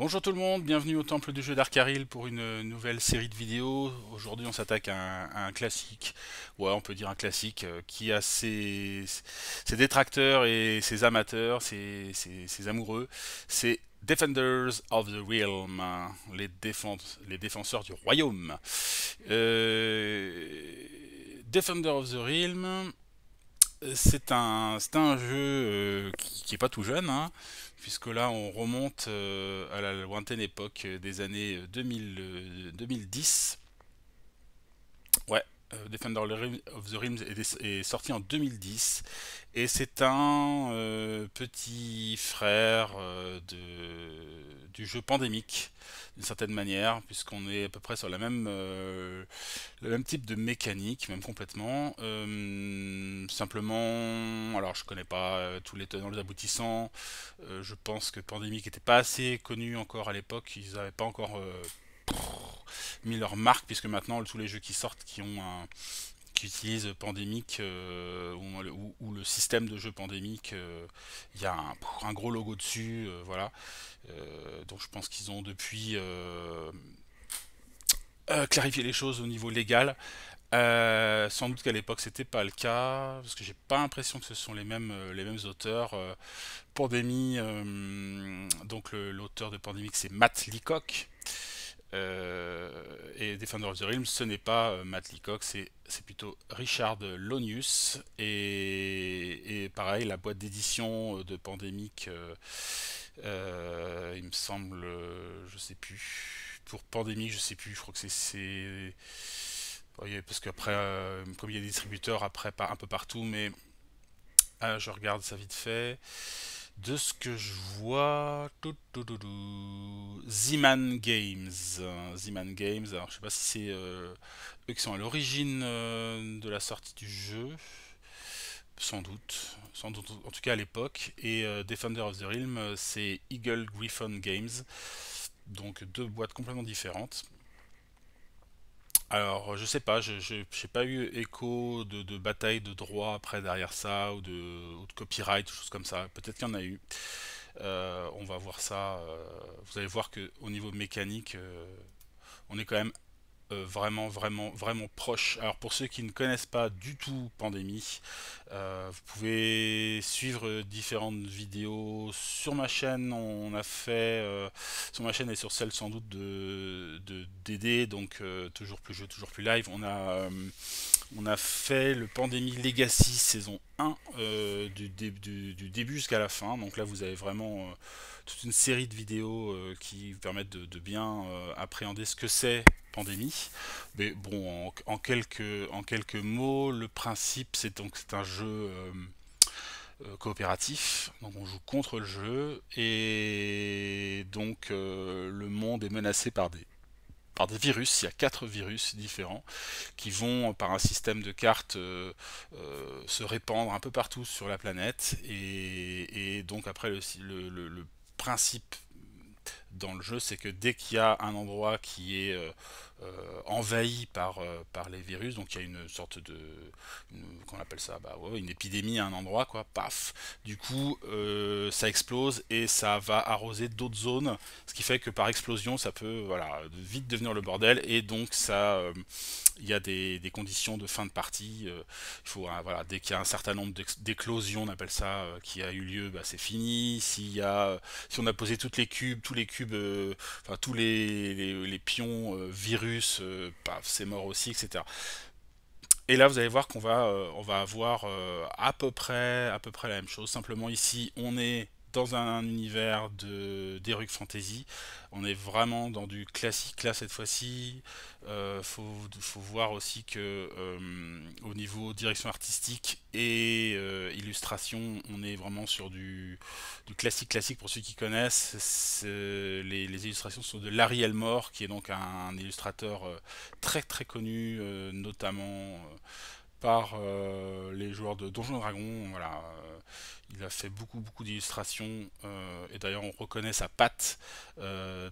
Bonjour tout le monde, bienvenue au Temple du jeu d'Arkaril pour une nouvelle série de vidéos. Aujourd'hui on s'attaque à un classique, ouais on peut dire un classique qui a ses détracteurs et ses amateurs, ses amoureux. C'est Defenders of the Realm, hein, les défenseurs du royaume. Defender of the Realm, c'est un jeu qui est pas tout jeune, hein, puisque là on remonte à la lointaine époque des années 2010. Ouais, Defender of the Realms est sorti en 2010 et c'est un petit frère du jeu Pandémique d'une certaine manière, puisqu'on est à peu près sur le même type de mécanique, même complètement. Simplement, alors je connais pas tous les tenants, les aboutissants. Je pense que Pandemic n'était pas assez connu encore à l'époque. Ils n'avaient pas encore mis leur marque, puisque maintenant tous les jeux qui sortent qui utilisent Pandemic ou le système de jeu Pandemic, il y a un gros logo dessus, voilà. Donc je pense qu'ils ont depuis clarifié les choses au niveau légal. Sans doute qu'à l'époque c'était pas le cas, parce que j'ai pas l'impression que ce sont les mêmes auteurs. Pandémie, donc l'auteur de Pandemic c'est Matt Leacock. Et Defender of the Realm, ce n'est pas Matt Leacock, c'est plutôt Richard Lonius. Et pareil, la boîte d'édition de Pandemic, il me semble, je sais plus. Pour Pandemic, je sais plus, je crois que c'est oui, parce qu'après, comme il y a des distributeurs après un peu partout, mais je regarde ça vite fait. De ce que je vois, Z-Man Games. Z-Man Games, alors je sais pas si c'est eux qui sont à l'origine de la sortie du jeu, sans doute en tout cas à l'époque. Et Defender of the Realm, c'est Eagle Griffon Games, donc deux boîtes complètement différentes. Alors, je sais pas, j'ai pas eu écho de bataille de droit après derrière ça, ou de copyright, choses comme ça. Peut-être qu'il y en a eu. On va voir ça. Vous allez voir que au niveau mécanique, on est quand même vraiment proche. Alors pour ceux qui ne connaissent pas du tout Pandémie, vous pouvez suivre différentes vidéos sur ma chaîne. On a fait sur ma chaîne et sur celle sans doute de DD, donc toujours plus jeu, toujours plus live. On a fait le Pandémie Legacy saison 1 du début jusqu'à la fin. Donc là vous avez vraiment toute une série de vidéos qui vous permettent de bien appréhender ce que c'est Pandémie. Mais bon, en quelques mots, le principe c'est un jeu coopératif, donc on joue contre le jeu et donc le monde est menacé par des virus. Il y a 4 virus différents qui vont par un système de cartes se répandre un peu partout sur la planète et donc après le principe dans le jeu, c'est que dès qu'il y a un endroit qui est envahi par les virus, donc il y a une sorte de, qu'on appelle ça, bah ouais, une épidémie à un endroit, quoi, paf. Du coup, ça explose et ça va arroser d'autres zones, ce qui fait que par explosion, ça peut, voilà, vite devenir le bordel et donc ça, il y a des conditions de fin de partie. Il faut, voilà, dès qu'il y a un certain nombre d'éclosions, on appelle ça, qui a eu lieu, bah, c'est fini. Si on a posé tous les cubes, enfin tous les pions virus, paf, c'est mort aussi, etc. Et là, vous allez voir on va avoir à peu près la même chose. Simplement ici, on est dans un univers d'Heroic Fantasy. On est vraiment dans du classique là cette fois-ci. Faut voir aussi que au niveau direction artistique et illustration, on est vraiment sur du classique pour ceux qui connaissent. Les illustrations sont de Larry Elmore, qui est donc un illustrateur très connu, notamment par les joueurs de Donjons Dragons. Voilà, il a fait beaucoup d'illustrations et d'ailleurs on reconnaît sa patte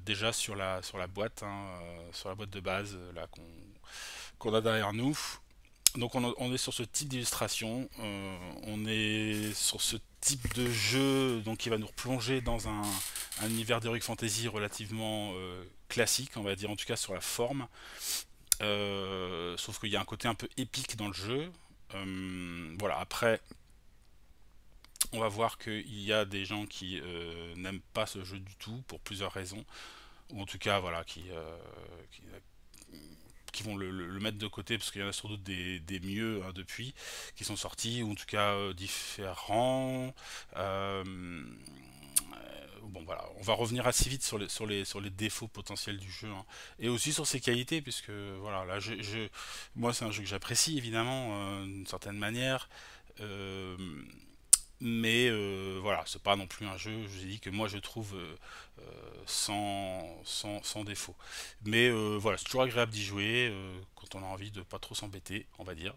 déjà sur la boîte, hein, sur la boîte de base là qu'on a derrière nous. Donc on est sur ce type d'illustration, on est sur ce type de jeu donc qui va nous replonger un univers d'Heroic Fantasy relativement classique, on va dire, en tout cas sur la forme. Sauf qu'il y a un côté un peu épique dans le jeu. Voilà, après, on va voir qu'il y a des gens qui n'aiment pas ce jeu du tout pour plusieurs raisons, ou en tout cas, voilà, qui vont le mettre de côté parce qu'il y en a sans doute des mieux hein, depuis qui sont sortis, ou en tout cas différents. Bon voilà, on va revenir assez vite sur les défauts potentiels du jeu hein, et aussi sur ses qualités, puisque voilà, là, moi c'est un jeu que j'apprécie évidemment d'une certaine manière. Euh, mais voilà, c'est pas non plus un jeu, je vous ai dit, que moi je trouve sans défaut. Mais voilà, c'est toujours agréable d'y jouer quand on a envie de pas trop s'embêter, on va dire.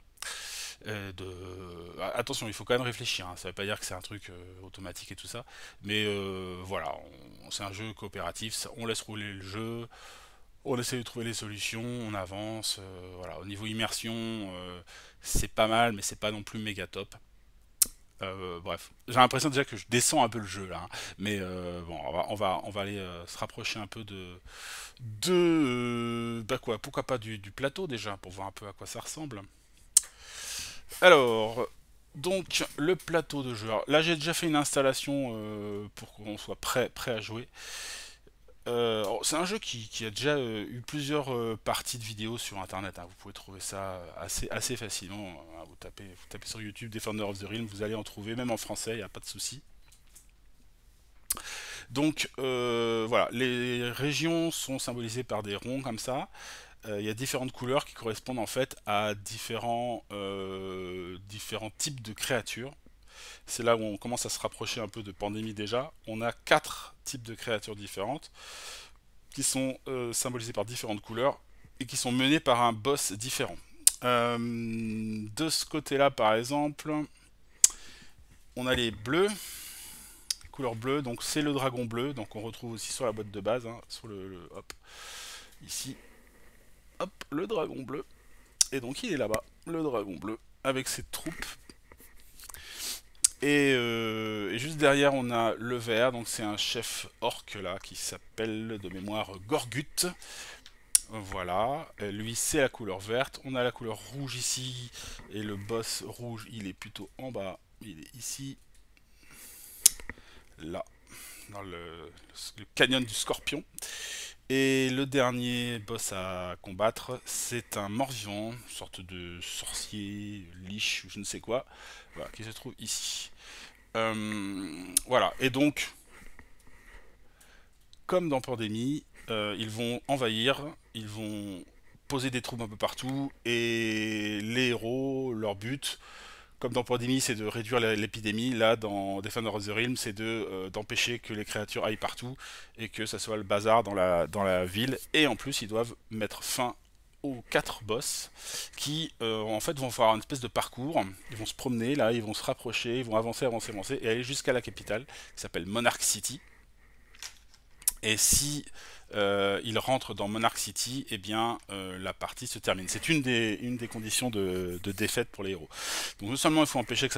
Attention, il faut quand même réfléchir, hein. Ça veut pas dire que c'est un truc automatique et tout ça. Mais voilà, c'est un jeu coopératif, on laisse rouler le jeu, on essaie de trouver les solutions, on avance. Voilà, au niveau immersion, c'est pas mal, mais c'est pas non plus méga top. Bref, j'ai l'impression déjà que je descends un peu le jeu là, hein. Mais bon, on va aller se rapprocher un peu bah quoi, pourquoi pas du plateau déjà pour voir un peu à quoi ça ressemble. Alors, donc le plateau de jeu. Alors, là, j'ai déjà fait une installation pour qu'on soit prêt à jouer. C'est un jeu qui a déjà eu plusieurs parties de vidéos sur internet, hein. Vous pouvez trouver ça assez facilement, hein. Vous tapez sur YouTube Defender of the Realm, vous allez en trouver, même en français, il n'y a pas de souci. Donc voilà, les régions sont symbolisées par des ronds comme ça. Il y a différentes couleurs qui correspondent en fait à différents types de créatures. C'est là où on commence à se rapprocher un peu de Pandémie déjà. On a quatre types de créatures différentes qui sont symbolisées par différentes couleurs et qui sont menées par un boss différent. De ce côté-là, par exemple, on a les bleus, couleur bleue, donc c'est le dragon bleu, donc on retrouve aussi sur la boîte de base, hein, sur hop, ici, hop, le dragon bleu. Et donc il est là-bas, le dragon bleu, avec ses troupes. Et juste derrière, on a le vert, donc c'est un chef orc là qui s'appelle de mémoire Gorgut. Voilà, lui c'est la couleur verte. On a la couleur rouge ici, et le boss rouge il est plutôt en bas. Il est ici, là, dans le canyon du scorpion. Et le dernier boss à combattre, c'est un mort-vivant, une sorte de sorcier, liche ou je ne sais quoi, voilà, qui se trouve ici. Voilà, et donc, comme dans Pandémie, ils vont envahir, ils vont poser des troupes un peu partout, et les héros, leur but, comme dans Pandémie, c'est de réduire l'épidémie, là, dans Defender of the Realm, c'est d'empêcher que les créatures aillent partout, et que ça soit le bazar dans la ville, et en plus, ils doivent mettre fin aux quatre boss qui en fait vont faire une espèce de parcours. Ils vont se promener là, ils vont se rapprocher, ils vont avancer et aller jusqu'à la capitale qui s'appelle Monarch City. Et si ils rentrent dans Monarch City, eh bien la partie se termine. C'est une des conditions de défaite pour les héros. Donc non seulement il faut empêcher que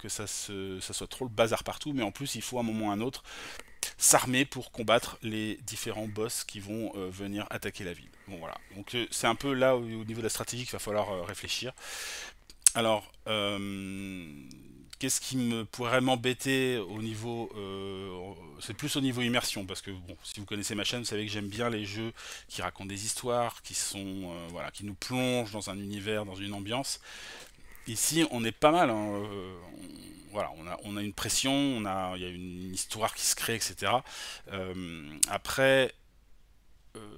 ça soit trop le bazar partout, mais en plus il faut à un moment ou à un autre s'armer pour combattre les différents boss qui vont venir attaquer la ville. Bon voilà, donc c'est un peu là au niveau de la stratégie qu'il va falloir réfléchir. Alors, qu'est-ce qui me pourrait m'embêter au niveau... c'est plus au niveau immersion, parce que bon, si vous connaissez ma chaîne, vous savez que j'aime bien les jeux qui racontent des histoires, qui sont... voilà, qui nous plongent dans un univers, dans une ambiance. Ici, on est pas mal, hein, voilà, on a une pression, il y a une histoire qui se crée, etc. Après,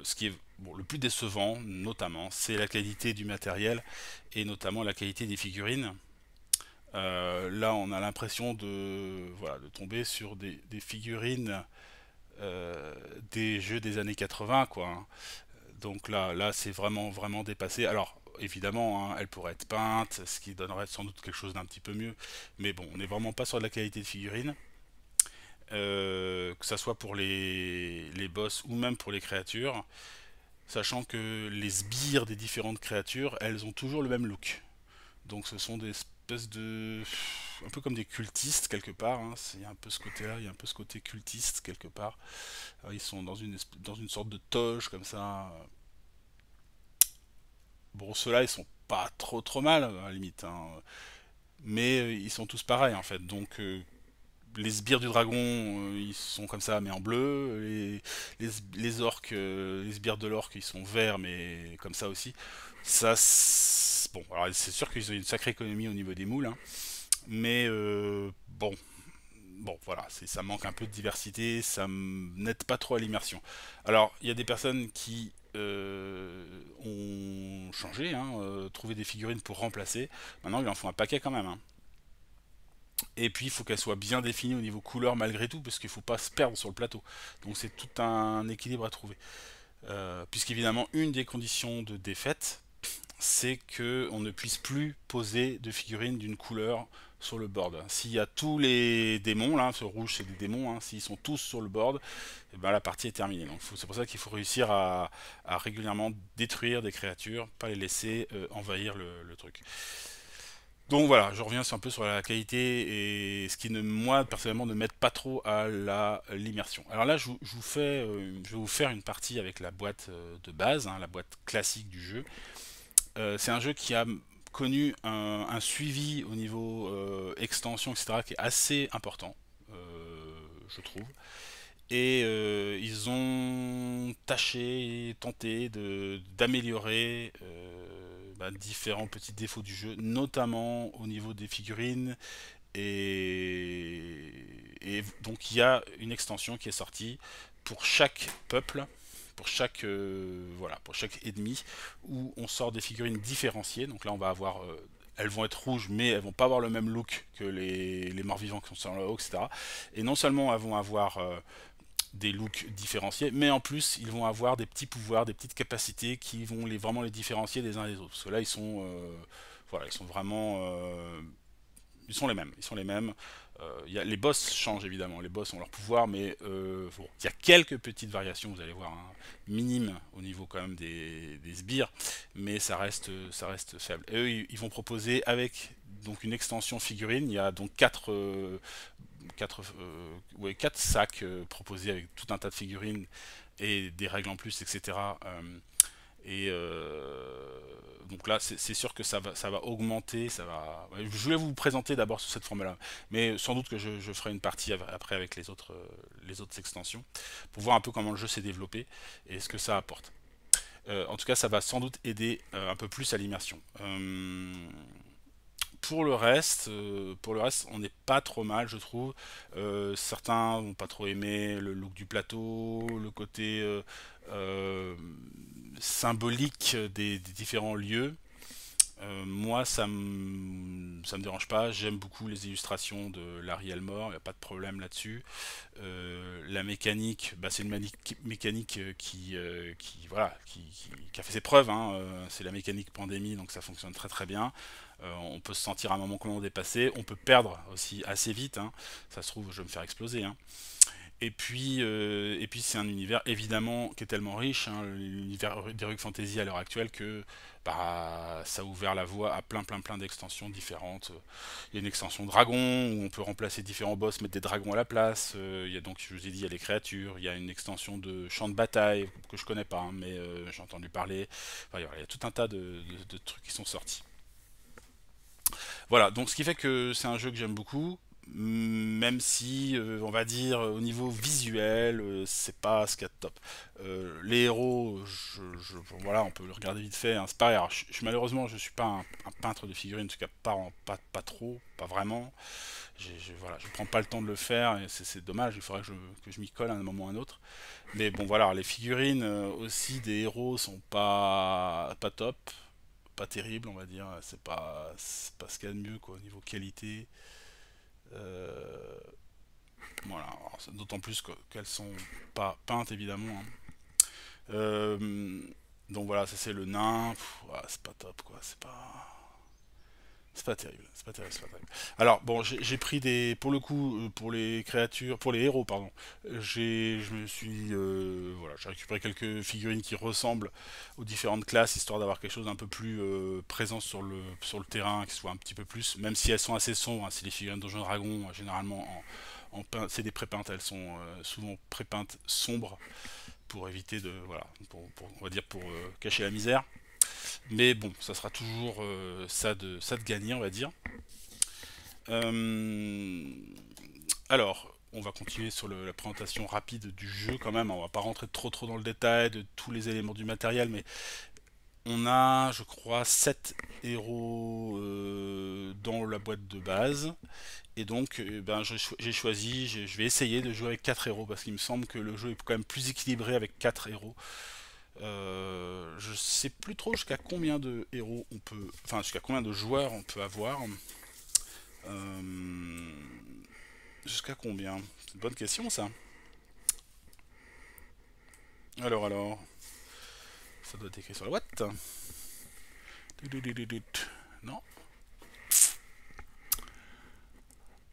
ce qui est bon, le plus décevant, notamment, c'est la qualité du matériel et notamment la qualité des figurines. Là, on a l'impression voilà, de tomber sur des figurines des jeux des années 80, quoi, hein. Donc là c'est vraiment dépassé. Alors, évidemment, hein, elle pourrait être peinte, ce qui donnerait sans doute quelque chose d'un petit peu mieux. Mais bon, on n'est vraiment pas sur de la qualité de figurine. Que ça soit pour les boss ou même pour les créatures. Sachant que les sbires des différentes créatures, elles ont toujours le même look. Donc ce sont des espèces de... un peu comme des cultistes quelque part, hein. Il y a un peu ce côté-là, il y a un peu ce côté cultiste quelque part. Ils sont dans une sorte de toge comme ça. Bon, ceux-là, ils sont pas trop mal, à la limite, hein. Mais ils sont tous pareils en fait. Donc les sbires du dragon, ils sont comme ça, mais en bleu. Les orques, les sbires de l'orque, ils sont verts, mais comme ça aussi. Bon, alors c'est sûr qu'ils ont une sacrée économie au niveau des moules, hein. Mais bon, voilà, ça manque un peu de diversité, ça n'aide pas trop à l'immersion. Alors, il y a des personnes qui ont changé, hein, trouvé des figurines pour remplacer. Maintenant, ils en font un paquet quand même, hein. Et puis, il faut qu'elles soient bien définies au niveau couleur malgré tout, parce qu'il ne faut pas se perdre sur le plateau. Donc, c'est tout un équilibre à trouver. Puisqu'évidemment, une des conditions de défaite, c'est que on ne puisse plus poser de figurines d'une couleur sur le board. S'il y a tous les démons, là, ce rouge c'est des démons, hein, s'ils sont tous sur le board, et ben la partie est terminée. Donc c'est pour ça qu'il faut réussir à régulièrement détruire des créatures, pas les laisser envahir le truc. Donc voilà, je reviens un peu sur la qualité et ce qui moi personnellement ne m'aide pas trop à l'immersion. Alors là, je vais vous faire une partie avec la boîte de base, hein, la boîte classique du jeu. C'est un jeu qui a connu un suivi au niveau extension, etc., qui est assez important, je trouve. Et ils ont tenté d'améliorer différents petits défauts du jeu, notamment au niveau des figurines. Et donc il y a une extension qui est sortie pour chaque peuple, pour chaque ennemi, où on sort des figurines différenciées. Donc là on va avoir elles vont être rouges, mais elles vont pas avoir le même look que les morts vivants qui sont sur le haut, etc. Et non seulement elles vont avoir des looks différenciés, mais en plus ils vont avoir des petits pouvoirs, des petites capacités qui vont vraiment les différencier des uns des autres. Parce que là ils sont vraiment ils sont les mêmes. Ils sont les mêmes. Les boss changent évidemment. Les boss ont leur pouvoir, mais bon, il y a quelques petites variations, vous allez voir, hein, minimes au niveau quand même des sbires, mais ça reste faible. Et eux, ils vont proposer avec donc une extension figurine. Il y a donc quatre sacs proposés avec tout un tas de figurines et des règles en plus, etc. Et donc là, c'est sûr que ça va augmenter, ça va. Ouais, je voulais vous présenter d'abord sous cette forme-là, mais sans doute que je ferai une partie après avec les autres extensions pour voir un peu comment le jeu s'est développé et ce que ça apporte. En tout cas, ça va sans doute aider un peu plus à l'immersion. Pour le reste, on n'est pas trop mal, je trouve. Certains n'ont pas trop aimé le look du plateau, le côté euh, symbolique des différents lieux. Moi, ça me dérange pas. J'aime beaucoup les illustrations de Larry Elmore, il n'y a pas de problème là-dessus. La mécanique, c'est une mécanique qui a fait ses preuves, hein. C'est la mécanique pandémie, donc ça fonctionne très très bien. On peut se sentir à un moment complètement dépassé. On peut perdre aussi assez vite, hein. Ça se trouve, je vais me faire exploser, hein. Et puis c'est un univers évidemment qui est tellement riche, hein, l'univers d'Heroic Fantasy à l'heure actuelle que ça a ouvert la voie à plein d'extensions différentes. Il y a une extension dragon où on peut remplacer différents boss, mettre des dragons à la place. Il y a donc, je vous ai dit, il y a les créatures. Il y a une extension de champ de bataille que je connais pas, hein, mais j'ai entendu parler. Enfin, il y a tout un tas de trucs qui sont sortis. Voilà, donc ce qui fait que c'est un jeu que j'aime beaucoup, même si, on va dire, au niveau visuel, c'est pas ce qu'il y a de top. Les héros, voilà, on peut le regarder vite fait, hein, c'est pareil. Alors, malheureusement, je suis pas un peintre de figurines, en tout cas pas trop, pas vraiment. Voilà, je prends pas le temps de le faire, et c'est dommage, il faudrait que je m'y colle à un moment ou à un autre. Mais bon, voilà, les figurines aussi des héros sont pas top, pas terrible, on va dire. C'est pas ce qu'il y a de mieux, quoi, au niveau qualité. Euh, voilà, d'autant plus qu'elles sont pas peintes, évidemment, hein. Donc voilà, ça c'est le nain. Ouais, c'est pas top, quoi. pas terrible, c'est pas terrible, c'est pas terrible. Alors bon, j'ai pris des, pour le coup, pour les créatures, pour les héros, pardon, je me suis, voilà, j'ai récupéré quelques figurines qui ressemblent aux différentes classes, histoire d'avoir quelque chose d'un peu plus présent sur le terrain, qui soit un petit peu plus, même si elles sont assez sombres, hein, si les figurines Donjons et Dragons, généralement c'est des prépeintes, elles sont souvent prépeintes sombres pour éviter de, voilà, on va dire pour cacher la misère. Mais bon, ça sera toujours ça de gagner, on va dire. Euh, alors, on va continuer sur la présentation rapide du jeu quand même. On va pas rentrer trop dans le détail de tous les éléments du matériel, mais on a, je crois, 7 héros dans la boîte de base. Et donc, ben, j'ai choisi, je vais essayer de jouer avec 4 héros parce qu'il me semble que le jeu est quand même plus équilibré avec 4 héros. Je sais plus trop jusqu'à combien de héros on peut, enfin jusqu'à combien de joueurs on peut avoir. Euh, Jusqu'à combien? C'est une bonne question ça. Alors, ça doit être écrit sur la boîte. Non.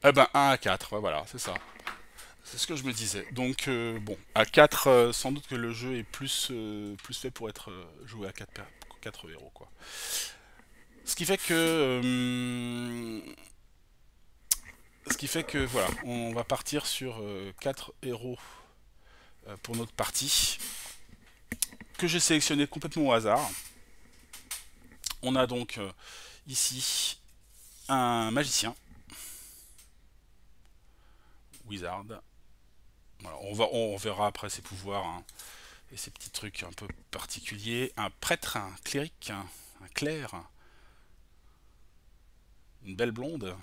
Eh ben 1 à 4, ouais, voilà, c'est ça. C'est ce que je me disais. Donc bon, à 4, sans doute que le jeu est plus fait pour être joué à 4 héros quoi. Ce qui fait que voilà, on va partir sur 4 héros pour notre partie, que j'ai sélectionné complètement au hasard. On a donc ici un magicien, wizard. Voilà, on verra après ses pouvoirs hein, et ses petits trucs un peu particuliers. Un prêtre, un cléric, un clerc, une belle blonde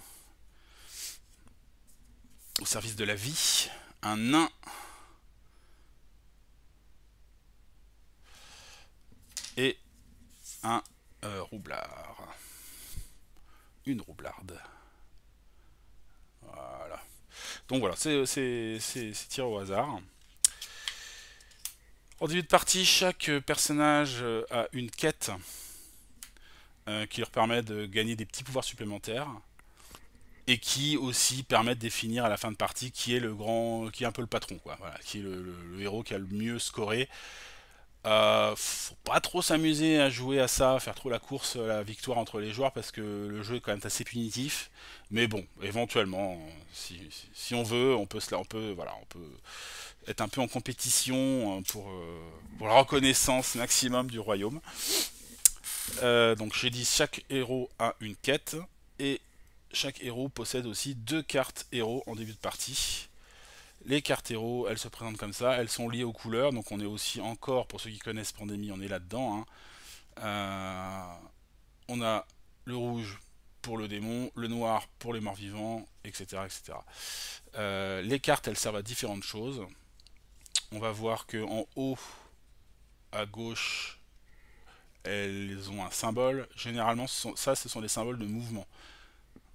au service de la vie, un nain, et un roublard. Une roublarde. Voilà. Donc voilà, c'est tiré au hasard. En début de partie, chaque personnage a une quête qui leur permet de gagner des petits pouvoirs supplémentaires et qui aussi permet de définir à la fin de partie qui est le grand, qui est un peu le patron, quoi. Voilà, qui est le héros qui a le mieux scoré. Faut pas trop s'amuser à jouer à ça, faire trop la course, la victoire entre les joueurs parce que le jeu est quand même assez punitif. Mais bon, éventuellement, si on veut, on peut être un peu en compétition pour la reconnaissance maximum du royaume. Donc j'ai dit chaque héros a une quête et chaque héros possède aussi 2 cartes héros en début de partie. Les cartes héros, elles se présentent comme ça, elles sont liées aux couleurs, donc on est aussi encore, pour ceux qui connaissent Pandémie, on est là-dedans. Hein. On a le rouge pour le démon, le noir pour les morts vivants, etc. etc. Les cartes, elles servent à différentes choses. On va voir que en haut, à gauche, elles ont un symbole. Généralement, ce sont des symboles de mouvement.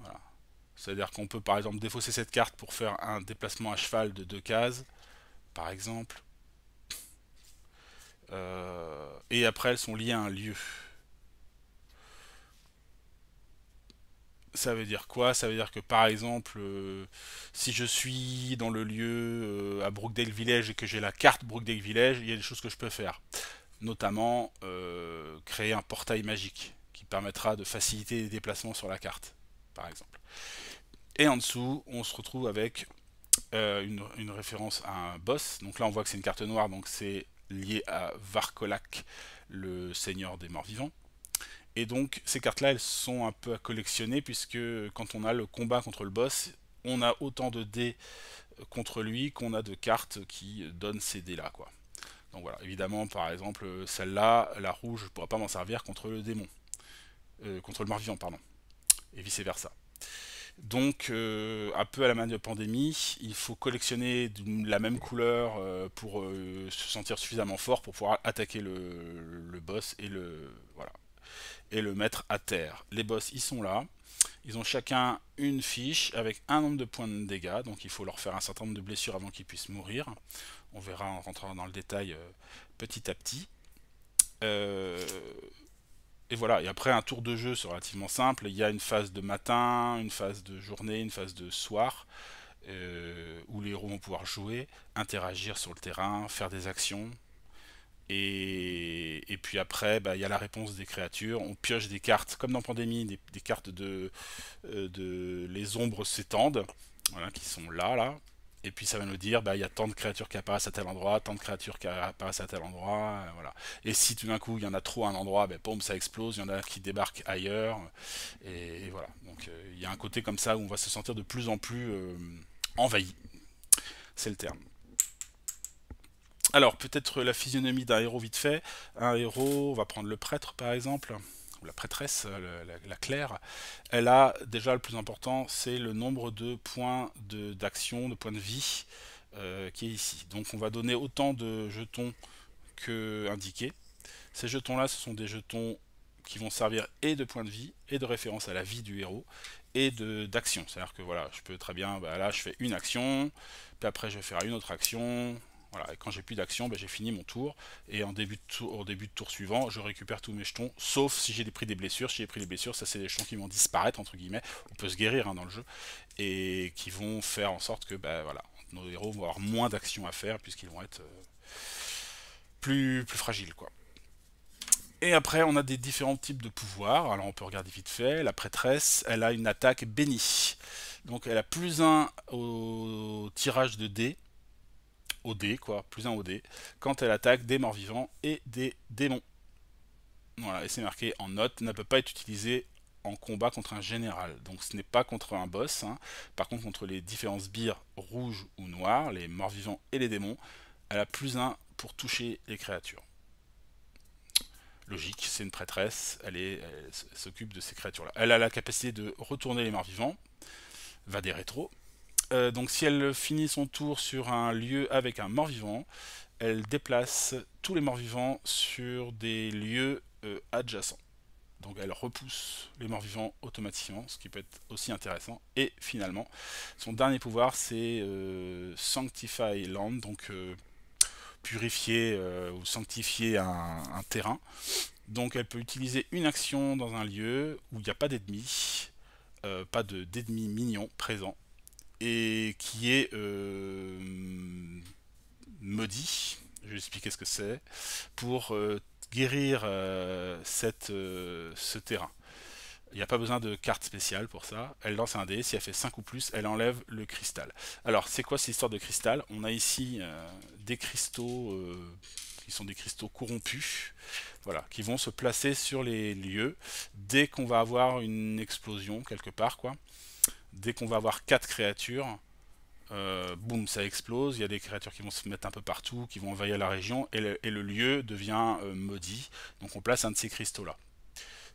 Voilà. C'est-à-dire qu'on peut par exemple défausser cette carte pour faire un déplacement à cheval de 2 cases, par exemple. Et après, elles sont liées à un lieu. Ça veut dire quoi? Ça veut dire que par exemple, si je suis dans le lieu à Brookdale Village et que j'ai la carte Brookdale Village, il y a des choses que je peux faire. Notamment créer un portail magique qui permettra de faciliter les déplacements sur la carte, par exemple. Et en dessous, on se retrouve avec une référence à un boss. Donc là, on voit que c'est une carte noire, donc c'est lié à Varkolak, le seigneur des morts vivants. Et donc, ces cartes-là, elles sont un peu à collectionner, puisque quand on a le combat contre le boss, on a autant de dés contre lui qu'on a de cartes qui donnent ces dés-là, quoi. Donc voilà, évidemment, par exemple, celle-là, la rouge, je ne pourrais pas m'en servir contre le démon. Contre le mort-vivant, pardon. Et vice-versa. Donc, un peu à la manière de Pandémie, il faut collectionner la même couleur pour se sentir suffisamment fort pour pouvoir attaquer le boss voilà, et le mettre à terre. Les boss, ils sont là. Ils ont chacun une fiche avec un nombre de points de dégâts, donc il faut leur faire un certain nombre de blessures avant qu'ils puissent mourir. On verra en rentrant dans le détail petit à petit. Euh, Et voilà, et après un tour de jeu c'est relativement simple, il y a une phase de matin, une phase de journée, une phase de soir, où les héros vont pouvoir jouer, interagir sur le terrain, faire des actions, et puis après, bah, il y a la réponse des créatures. On pioche des cartes, comme dans Pandémie, des cartes de les ombres s'étendent, voilà, qui sont là. Et puis ça va nous dire, bah, il y a tant de créatures qui apparaissent à tel endroit, tant de créatures qui apparaissent à tel endroit, voilà. Et si tout d'un coup il y en a trop à un endroit, bah, boum, ça explose, il y en a qui débarquent ailleurs, et voilà. Donc il y a un côté comme ça où on va se sentir de plus en plus envahi, c'est le terme. Alors, peut-être la physionomie d'un héros vite fait. Un héros, on va prendre le prêtre par exemple, ou la prêtresse, la clerc. Elle a déjà le plus important, c'est le nombre de points d'action, de points de vie qui est ici. Donc on va donner autant de jetons que indiqué. Ces jetons-là, ce sont des jetons qui vont servir et de points de vie, et de référence à la vie du héros, et d'action. C'est-à-dire que voilà, je peux très bien, bah là je fais une action, puis après je vais faire une autre action, voilà, et quand j'ai plus d'action, bah, j'ai fini mon tour, et au début de tour suivant, je récupère tous mes jetons, sauf si j'ai pris des blessures. Si j'ai pris des blessures, ça c'est des jetons qui vont disparaître, entre guillemets, on peut se guérir hein, dans le jeu, et qui vont faire en sorte que bah, voilà, nos héros vont avoir moins d'actions à faire, puisqu'ils vont être plus fragiles, quoi. Et après, on a des différents types de pouvoirs. Alors, on peut regarder vite fait. La prêtresse, elle a une attaque bénie. Donc, elle a plus un au tirage de dés, au dé, quoi, plus un au dé, quand elle attaque des morts-vivants et des démons. Voilà, et c'est marqué en note, ne peut pas être utilisé en combat contre un général. Donc, ce n'est pas contre un boss. Hein. Par contre, contre les différents sbires rouges ou noirs, les morts-vivants et les démons, elle a plus un pour toucher les créatures. Logique, c'est une prêtresse, elle s'occupe de ces créatures-là. Elle a la capacité de retourner les morts vivants, va des rétros. Donc si elle finit son tour sur un lieu avec un mort vivant, elle déplace tous les morts vivants sur des lieux adjacents. Donc elle repousse les morts vivants automatiquement, ce qui peut être aussi intéressant. Et finalement, son dernier pouvoir c'est Sanctify Land, donc purifier ou sanctifier un terrain. Donc elle peut utiliser une action dans un lieu où il n'y a pas d'ennemis, pas d'ennemis mignons présents, et qui est maudit, je vais expliquer ce que c'est, pour guérir ce terrain. Il n'y a pas besoin de carte spéciale pour ça. Elle lance un dé, si elle fait 5 ou plus, elle enlève le cristal. Alors, c'est quoi cette histoire de cristal? On a ici des cristaux qui sont des cristaux corrompus, voilà, qui vont se placer sur les lieux dès qu'on va avoir une explosion quelque part, quoi. Dès qu'on va avoir 4 créatures, boum, ça explose. Il y a des créatures qui vont se mettre un peu partout, qui vont envahir la région, et le lieu devient maudit. Donc on place un de ces cristaux-là.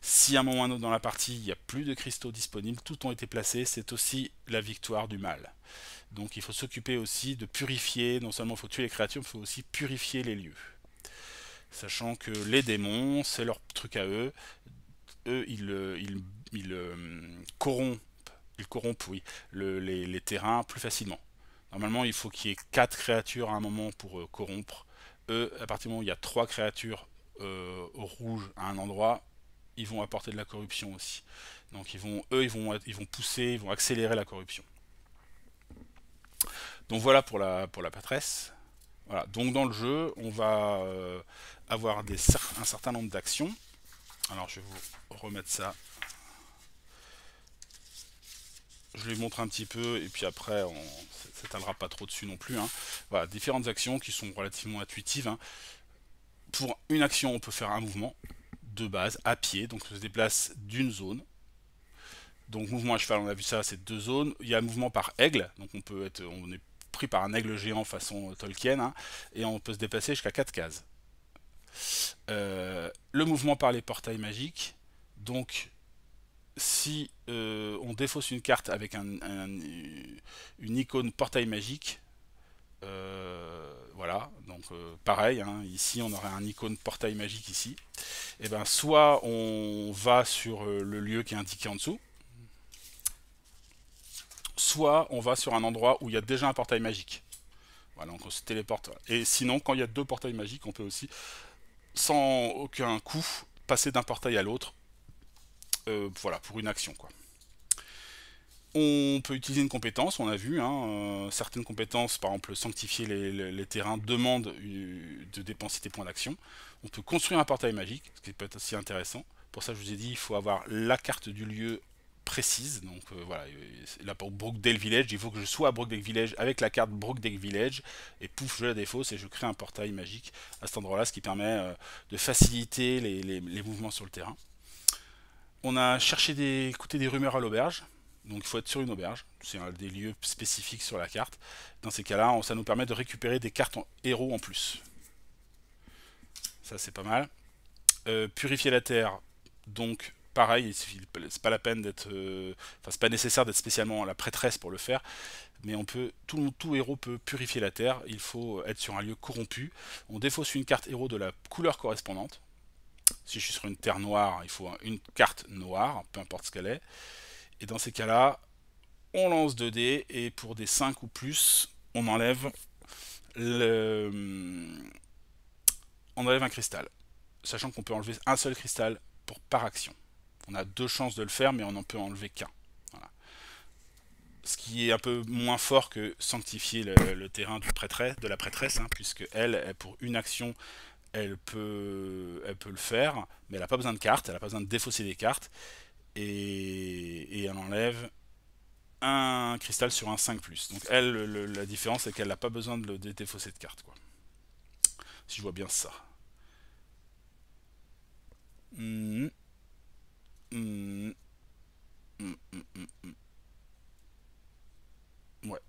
Si à un moment ou à un autre dans la partie, il n'y a plus de cristaux disponibles, tout ont été placés, c'est aussi la victoire du mal. Donc il faut s'occuper aussi de purifier, non seulement il faut tuer les créatures, mais il faut aussi purifier les lieux. Sachant que les démons, c'est leur truc à eux. Eux, corrompent, ils corrompent oui, les terrains plus facilement. Normalement, il faut qu'il y ait 4 créatures à un moment pour corrompre. Eux, à partir du moment où il y a 3 créatures au rouge à un endroit, ils vont apporter de la corruption aussi. Donc ils vont pousser, ils vont accélérer la corruption. Donc voilà pour la prêtresse. Voilà. Donc dans le jeu, on va avoir un certain nombre d'actions. Alors je vais vous remettre ça. Je les montre un petit peu et puis après on s'étalera pas trop dessus non plus. Hein. Voilà, différentes actions qui sont relativement intuitives. Hein. Pour une action, on peut faire un mouvement de base à pied, donc on se déplace d'une zone. Donc mouvement à cheval, on a vu ça, c'est 2 zones. Il y a un mouvement par aigle, donc on est pris par un aigle géant façon Tolkien, hein, et on peut se déplacer jusqu'à 4 cases. Le mouvement par les portails magiques, donc si on défausse une carte avec une icône portail magique, voilà, donc pareil, hein, ici on aurait un icône portail magique ici, et ben soit on va sur le lieu qui est indiqué en dessous, soit on va sur un endroit où il y a déjà un portail magique. Voilà, donc on se téléporte. Et sinon, quand il y a 2 portails magiques, on peut aussi, sans aucun coût, passer d'un portail à l'autre, voilà, pour une action, quoi. On peut utiliser une compétence, on a vu, hein, certaines compétences, par exemple sanctifier les terrains, demandent de dépenser des points d'action. On peut construire un portail magique, ce qui peut être aussi intéressant. Pour ça, je vous ai dit, il faut avoir la carte du lieu précise. Donc voilà, là pour Brookdale Village, il faut que je sois à Brookdale Village avec la carte Brookdale Village, et pouf, je la défausse et je crée un portail magique à cet endroit-là, ce qui permet de faciliter les mouvements sur le terrain. On a cherché écouté des rumeurs à l'auberge. Donc il faut être sur une auberge, c'est un des lieux spécifiques sur la carte. Dans ces cas-là, ça nous permet de récupérer des cartes en héros en plus. Ça c'est pas mal. Purifier la terre, donc pareil, c'est pas la peine d'être, enfin c'est pas nécessaire d'être spécialement la prêtresse pour le faire, mais on peut, tout héros peut purifier la terre. Il faut être sur un lieu corrompu. On défausse une carte héros de la couleur correspondante. Si je suis sur une terre noire, il faut une carte noire, peu importe ce qu'elle est. Et dans ces cas-là, on lance 2 dés et pour des 5 ou plus, on enlève un cristal. Sachant qu'on peut enlever un seul cristal par action. On a 2 chances de le faire, mais on n'en peut enlever qu'un. Voilà. Ce qui est un peu moins fort que sanctifier le terrain de la prêtresse, hein, puisque elle, pour une action, elle peut le faire, mais elle n'a pas besoin de cartes, elle n'a pas besoin de défausser des cartes, et elle enlève un cristal sur un 5+. Donc elle, la différence, c'est qu'elle n'a pas besoin de le défausser de cartes, quoi. Si je vois bien ça. Mmh. Mmh. Mmh. Mmh. Ouais.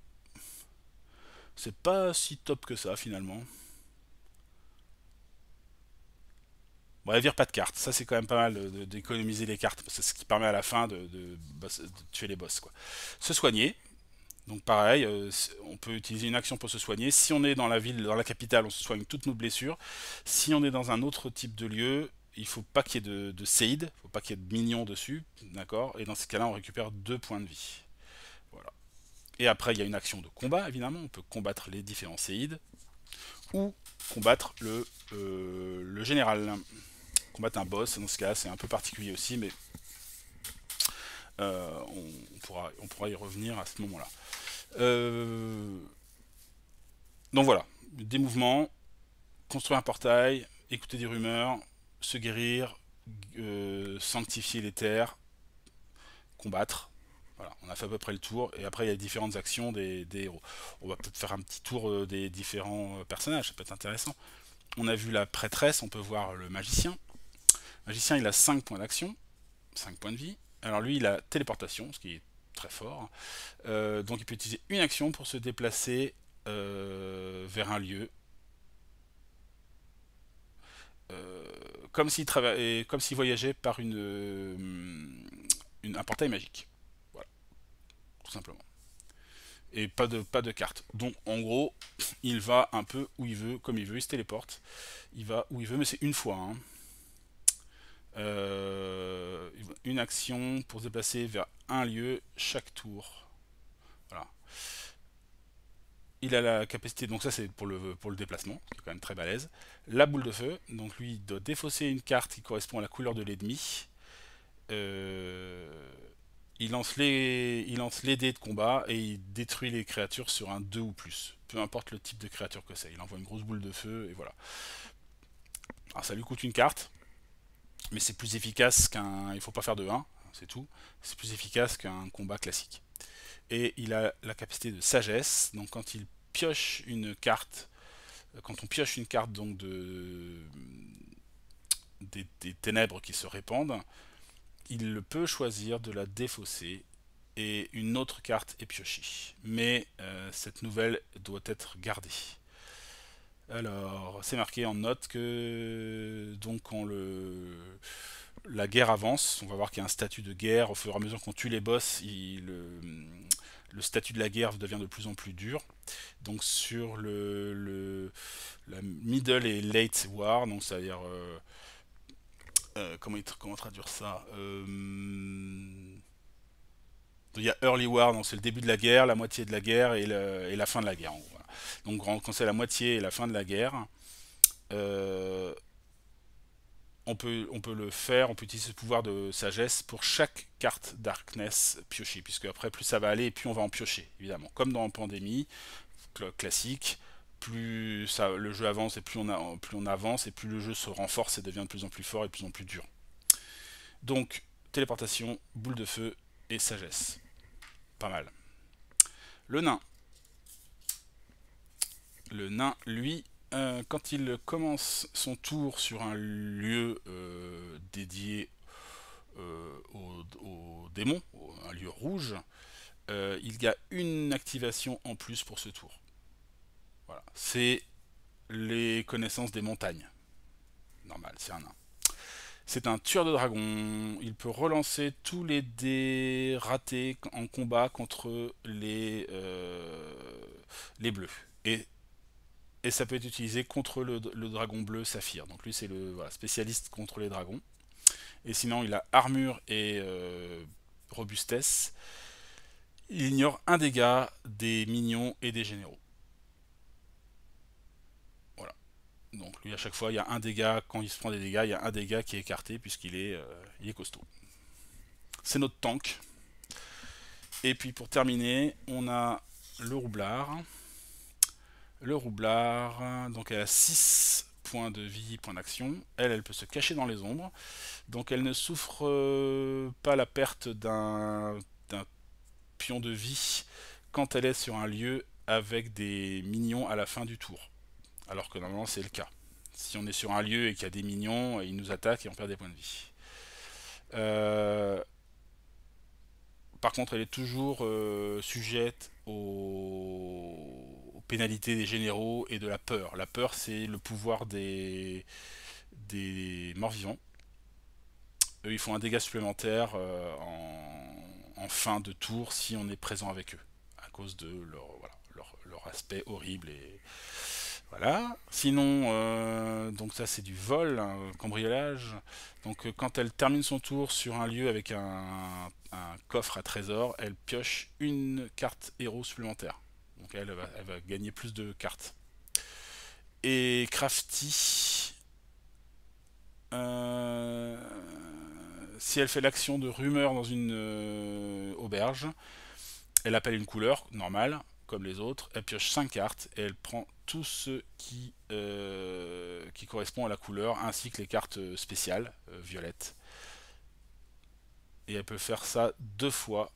C'est pas si top que ça, finalement. Bon, elle vire pas de cartes. Ça, c'est quand même pas mal d'économiser les cartes. C'est ce qui permet à la fin de tuer les boss, quoi. Se soigner. Donc pareil, on peut utiliser une action pour se soigner. Si on est dans la ville, dans la capitale, on se soigne toutes nos blessures. Si on est dans un autre type de lieu, il faut pas qu'il y ait de seed, il faut pas qu'il y ait de minions dessus, d'accord. Et dans ce cas-là, on récupère 2 points de vie. Voilà. Et après, il y a une action de combat, évidemment. On peut combattre les différents séides ou combattre le général. Combattre un boss, dans ce cas-là, c'est un peu particulier aussi, mais on pourra y revenir à ce moment-là. Donc voilà, des mouvements, construire un portail, écouter des rumeurs, se guérir, sanctifier les terres, combattre. Voilà, on a fait à peu près le tour, et après il y a différentes actions des héros. On va peut-être faire un petit tour des différents personnages, ça peut être intéressant. On a vu la prêtresse, on peut voir le magicien. Le magicien, il a 5 points d'action, 5 points de vie. Alors lui, il a téléportation, ce qui est très fort. Donc il peut utiliser une action pour se déplacer vers un lieu. Comme s'il voyageait par un portail magique. Voilà, tout simplement. Et pas de carte. Donc en gros, il va un peu où il veut, comme il veut, il se téléporte. Il va où il veut, mais c'est une fois, hein. Une action pour se déplacer vers un lieu chaque tour. Voilà. Il a la capacité, donc ça c'est pour le déplacement, qui est quand même très balèze. La boule de feu, donc lui il doit défausser une carte qui correspond à la couleur de l'ennemi. Euh, il lance les dés de combat et il détruit les créatures sur un 2 ou plus. Peu importe le type de créature que c'est. Il envoie une grosse boule de feu et voilà. Alors ça lui coûte une carte, mais c'est plus efficace qu'un... Il faut pas faire de 1, c'est tout. C'est plus efficace qu'un combat classique. Et il a la capacité de sagesse, donc quand il pioche une carte, quand on pioche une carte donc des ténèbres qui se répandent, il peut choisir de la défausser et une autre carte est piochée. Mais cette nouvelle doit être gardée. Alors, c'est marqué en note que donc quand la guerre avance, on va voir qu'il y a un statut de guerre. Au fur et à mesure qu'on tue les boss, le statut de la guerre devient de plus en plus dur. Donc sur la middle et late war, donc c'est-à-dire comment traduire ça, il y a early war, donc c'est le début de la guerre, la moitié de la guerre et la fin de la guerre. Voilà. Donc quand c'est la moitié et la fin de la guerre, euh, on peut le faire, on peut utiliser ce pouvoir de sagesse pour chaque carte Darkness piochée, puisque après plus ça va aller et plus on va en piocher, évidemment. Comme dans Pandémie, classique, plus ça, le jeu avance et plus on avance et plus le jeu se renforce et devient de plus en plus fort et de plus en plus dur. Donc, téléportation, boule de feu et sagesse. Pas mal. Le nain. Le nain, lui, quand il commence son tour sur un lieu dédié aux démons, un lieu rouge, il y a une activation en plus pour ce tour. Voilà. C'est les connaissances des montagnes. Normal, c'est un nain. C'est un tueur de dragon. Il peut relancer tous les dés ratés en combat contre les bleus. Et ça peut être utilisé contre le dragon bleu saphir. Donc lui c'est le voilà, spécialiste contre les dragons. Et sinon il a armure et robustesse. Il ignore un dégât des minions et des généraux. Voilà. Donc lui à chaque fois il y a un dégât, quand il se prend des dégâts, il y a un dégât qui est écarté puisqu'il est, il est costaud. C'est notre tank. Et puis pour terminer, on a le roublard. Le roublard, donc elle a 6 points de vie, points d'action. Elle peut se cacher dans les ombres. Donc elle ne souffre pas la perte d'un pion de vie quand elle est sur un lieu avec des minions à la fin du tour. Alors que normalement c'est le cas. Si on est sur un lieu et qu'il y a des minions, ils nous attaquent et on perd des points de vie. Par contre, elle est toujours sujette aux pénalités des généraux et de la peur. La peur, c'est le pouvoir des morts-vivants. Eux, ils font un dégât supplémentaire en fin de tour si on est présent avec eux, à cause de leur aspect horrible et voilà. Sinon, donc ça c'est du vol, un cambriolage. Donc quand elle termine son tour sur un lieu avec un coffre à trésor, elle pioche une carte héros supplémentaire. Donc elle va gagner plus de cartes. Et Crafty, euh, si elle fait l'action de rumeur dans une auberge, elle appelle une couleur normale, comme les autres, elle pioche 5 cartes et elle prend tout ce qui correspond à la couleur, ainsi que les cartes spéciales, violettes. Et elle peut faire ça 2 fois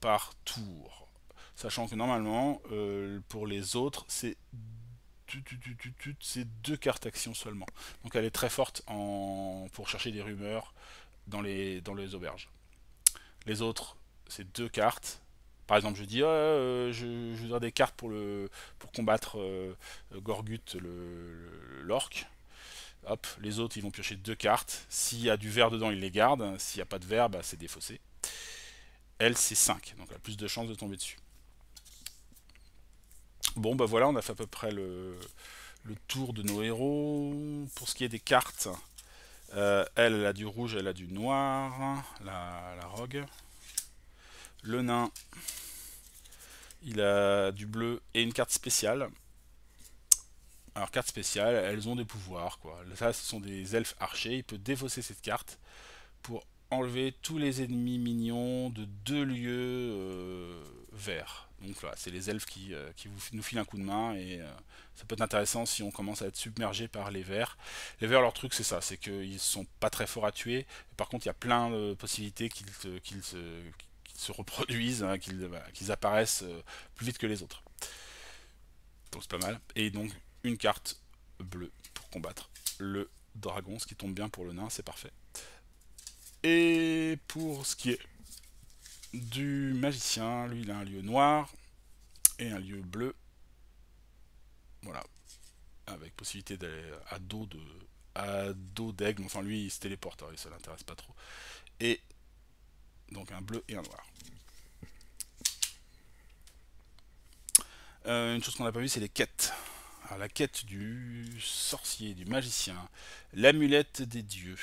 par tour. Sachant que normalement, pour les autres, c'est 2 cartes action seulement. Donc elle est très forte pour chercher des rumeurs dans les auberges. Les autres, c'est 2 cartes. Par exemple, je dis je voudrais des cartes pour combattre Gorgut, l'orque. Hop, les autres ils vont piocher 2 cartes. S'il y a du vert dedans, ils les gardent. S'il n'y a pas de vert, bah, c'est défaussé. Elle, c'est 5, donc elle a plus de chances de tomber dessus. Bon, bah voilà, on a fait à peu près le tour de nos héros. Pour ce qui est des cartes, elle a du rouge, elle a du noir, la rogue. Le nain, il a du bleu et une carte spéciale. Alors, carte spéciale, elles ont des pouvoirs, quoi. Ça, ce sont des elfes archers. Il peut défausser cette carte pour enlever tous les ennemis mignons de 2 lieux verts. Donc voilà, c'est les elfes qui nous filent un coup de main et ça peut être intéressant si on commence à être submergé par les verts. Les verts, leur truc c'est ça, c'est qu'ils sont pas très forts à tuer. Par contre, il y a plein de possibilités qu'ils se reproduisent, hein, qu'ils apparaissent plus vite que les autres. Donc c'est pas mal. Et donc une carte bleue pour combattre le dragon, ce qui tombe bien pour le nain, c'est parfait. Et pour ce qui est du magicien, lui il a un lieu noir et un lieu bleu. Voilà. Avec possibilité d'aller à dos d'aigle. Enfin lui il se téléporte, hein, et ça l'intéresse pas trop. Et donc un bleu et un noir. Une chose qu'on n'a pas vu, c'est les quêtes. Alors, la quête du sorcier, du magicien, l'amulette des dieux.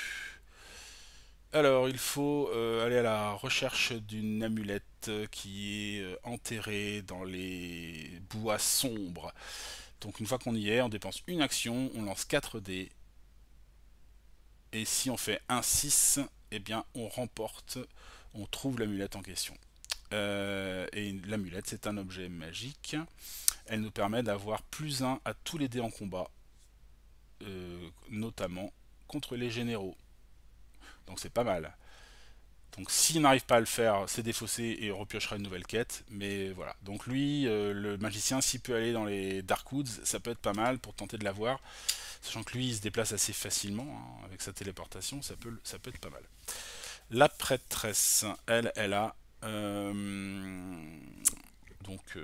Alors, il faut aller à la recherche d'une amulette qui est enterrée dans les bois sombres. Donc, une fois qu'on y est, on dépense une action, on lance 4 dés Et si on fait 1-6, eh bien on remporte, on trouve l'amulette en question. Et l'amulette, c'est un objet magique. Elle nous permet d'avoir +1 à tous les dés en combat, notamment contre les généraux. Donc c'est pas mal. Donc s'il n'arrive pas à le faire, c'est défaussé et on repiochera une nouvelle quête. Mais voilà. Donc lui, le magicien, s'il peut aller dans les Darkwoods, ça peut être pas mal pour tenter de l'avoir. Sachant que lui, il se déplace assez facilement, hein, avec sa téléportation, ça peut être pas mal. La prêtresse, elle a donc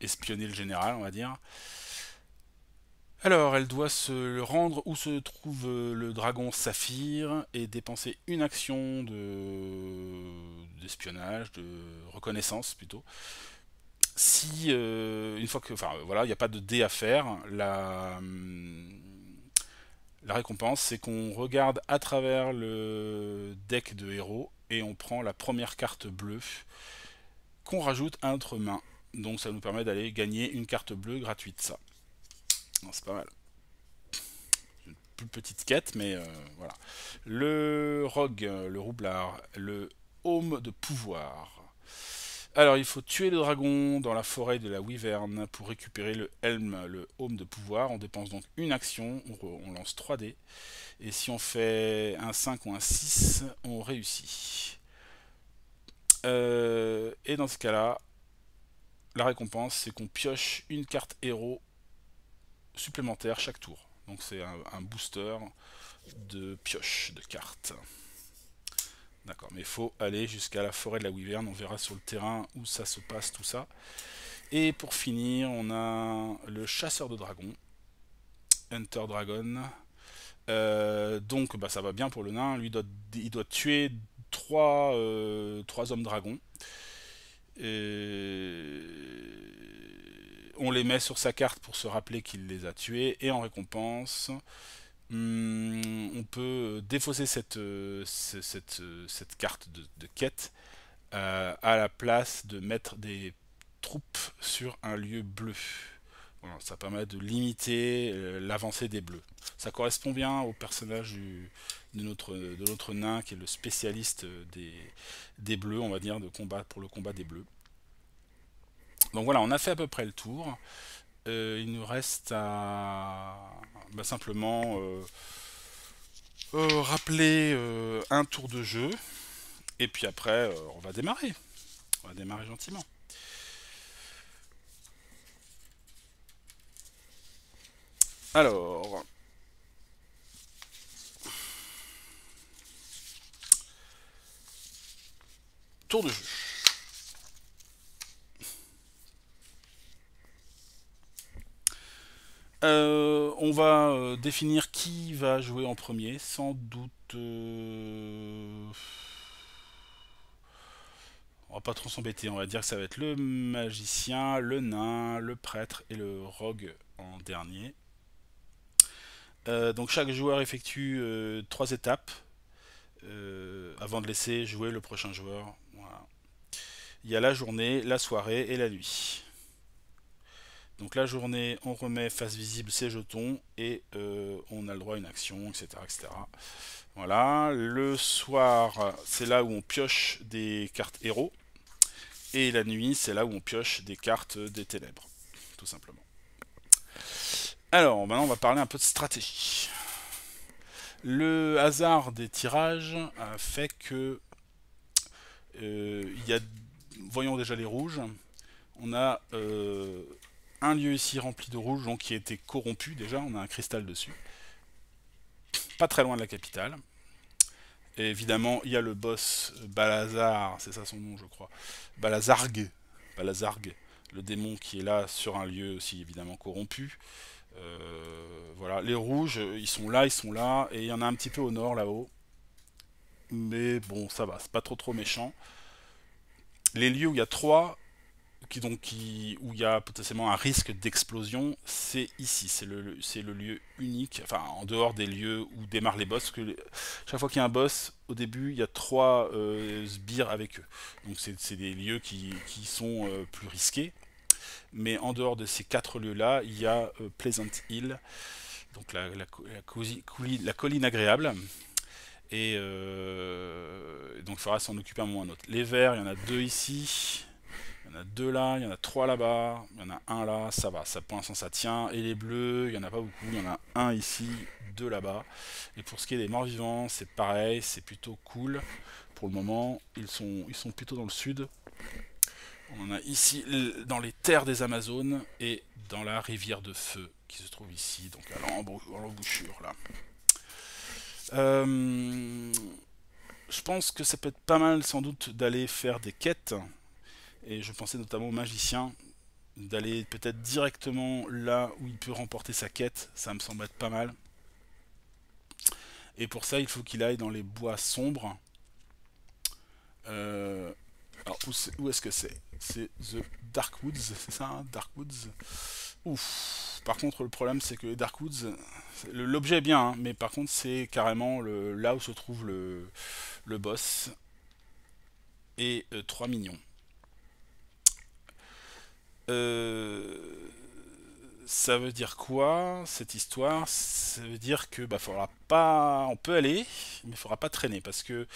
espionner le général, on va dire. Alors, elle doit se rendre où se trouve le dragon Saphir et dépenser une action d'espionnage, de reconnaissance plutôt. Si une fois que, enfin voilà, il n'y a pas de dé à faire, la récompense c'est qu'on regarde à travers le deck de héros et on prend la première carte bleue qu'on rajoute à notre main. Donc ça nous permet d'aller gagner une carte bleue gratuite, ça. C'est pas mal. Une plus petite quête, mais voilà. Le rogue, le roublard, le haume de pouvoir. Alors, il faut tuer le dragon dans la forêt de la Wyvern pour récupérer le helm, le haume de pouvoir. On dépense donc une action, on lance 3 dés. Et si on fait un 5 ou un 6, on réussit. Et dans ce cas-là, la récompense, c'est qu'on pioche une carte héros supplémentaire chaque tour. Donc c'est un booster de pioche de cartes. D'accord, mais il faut aller jusqu'à la forêt de la Wyvern. On verra sur le terrain où ça se passe, tout ça. Et pour finir, on a le chasseur de dragons, Hunter Dragon. Donc bah, ça va bien pour le nain. Lui, il doit tuer 3 hommes dragons. Et on les met sur sa carte pour se rappeler qu'il les a tués. Et en récompense, on peut défausser cette carte de quête à la place de mettre des troupes sur un lieu bleu. Voilà, ça permet de limiter l'avancée des bleus. Ça correspond bien au personnage de notre nain qui est le spécialiste des bleus, on va dire, pour le combat des bleus. Donc voilà, on a fait à peu près le tour. Il nous reste à simplement rappeler un tour de jeu. Et puis après, on va démarrer. On va démarrer gentiment. Alors, tour de jeu. On va définir qui va jouer en premier. Sans doute... on va pas trop s'embêter. On va dire que ça va être le magicien, le nain, le prêtre et le rogue en dernier. Donc chaque joueur effectue 3 étapes avant de laisser jouer le prochain joueur. Voilà. Il y a la journée, la soirée et la nuit. Donc la journée, on remet face visible ses jetons et on a le droit à une action, etc., etc. Voilà. Le soir, c'est là où on pioche des cartes héros. Et la nuit, c'est là où on pioche des cartes des ténèbres, tout simplement. Alors, maintenant, on va parler un peu de stratégie. Le hasard des tirages a fait que il y a, voyons déjà les rouges. On a un lieu ici rempli de rouge, donc qui a été corrompu déjà. On a un cristal dessus, pas très loin de la capitale. Et évidemment, il y a le boss Balazar, c'est ça son nom, je crois. Balazarg, le démon qui est là sur un lieu aussi évidemment corrompu. Voilà, les rouges, ils sont là, et il y en a un petit peu au nord là-haut. Mais bon, ça va, c'est pas trop méchant. Les lieux où il y a 3, où il y a potentiellement un risque d'explosion, c'est ici, c'est le lieu unique, enfin en dehors des lieux où démarrent les boss, parce que chaque fois qu'il y a un boss, au début, il y a 3 sbires avec eux. Donc c'est des lieux qui sont plus risqués. Mais en dehors de ces 4 lieux-là, il y a Pleasant Hill, donc la colline agréable. Et donc il faudra s'en occuper un moment ou un autre. Les verts, il y en a deux ici. Il y en a deux là, il y en a trois là-bas, il y en a un là, ça va, ça, pour l'instant ça tient. Et les bleus, il n'y en a pas beaucoup, il y en a un ici, deux là-bas. Et pour ce qui est des morts-vivants, c'est pareil, c'est plutôt cool. Pour le moment, ils sont plutôt dans le sud. On en a ici dans les terres des Amazones et dans la rivière de feu qui se trouve ici, donc à l'embouchure là. Je pense que ça peut être pas mal sans doute d'aller faire des quêtes. Et je pensais notamment au magicien, d'aller peut-être directement là où il peut remporter sa quête, ça me semble être pas mal. Et pour ça, il faut qu'il aille dans les bois sombres. Alors, où est-ce que c'est? C'est The Dark Woods, c'est ça, hein, Dark Woods. Ouf. Par contre, le problème, c'est que les Dark Woods, l'objet est bien, hein, mais par contre, c'est carrément là où se trouve le boss. Et 3 mignons. Ça veut dire quoi cette histoire? Ça veut dire que faudra pas, on peut aller, mais il faudra pas traîner parce que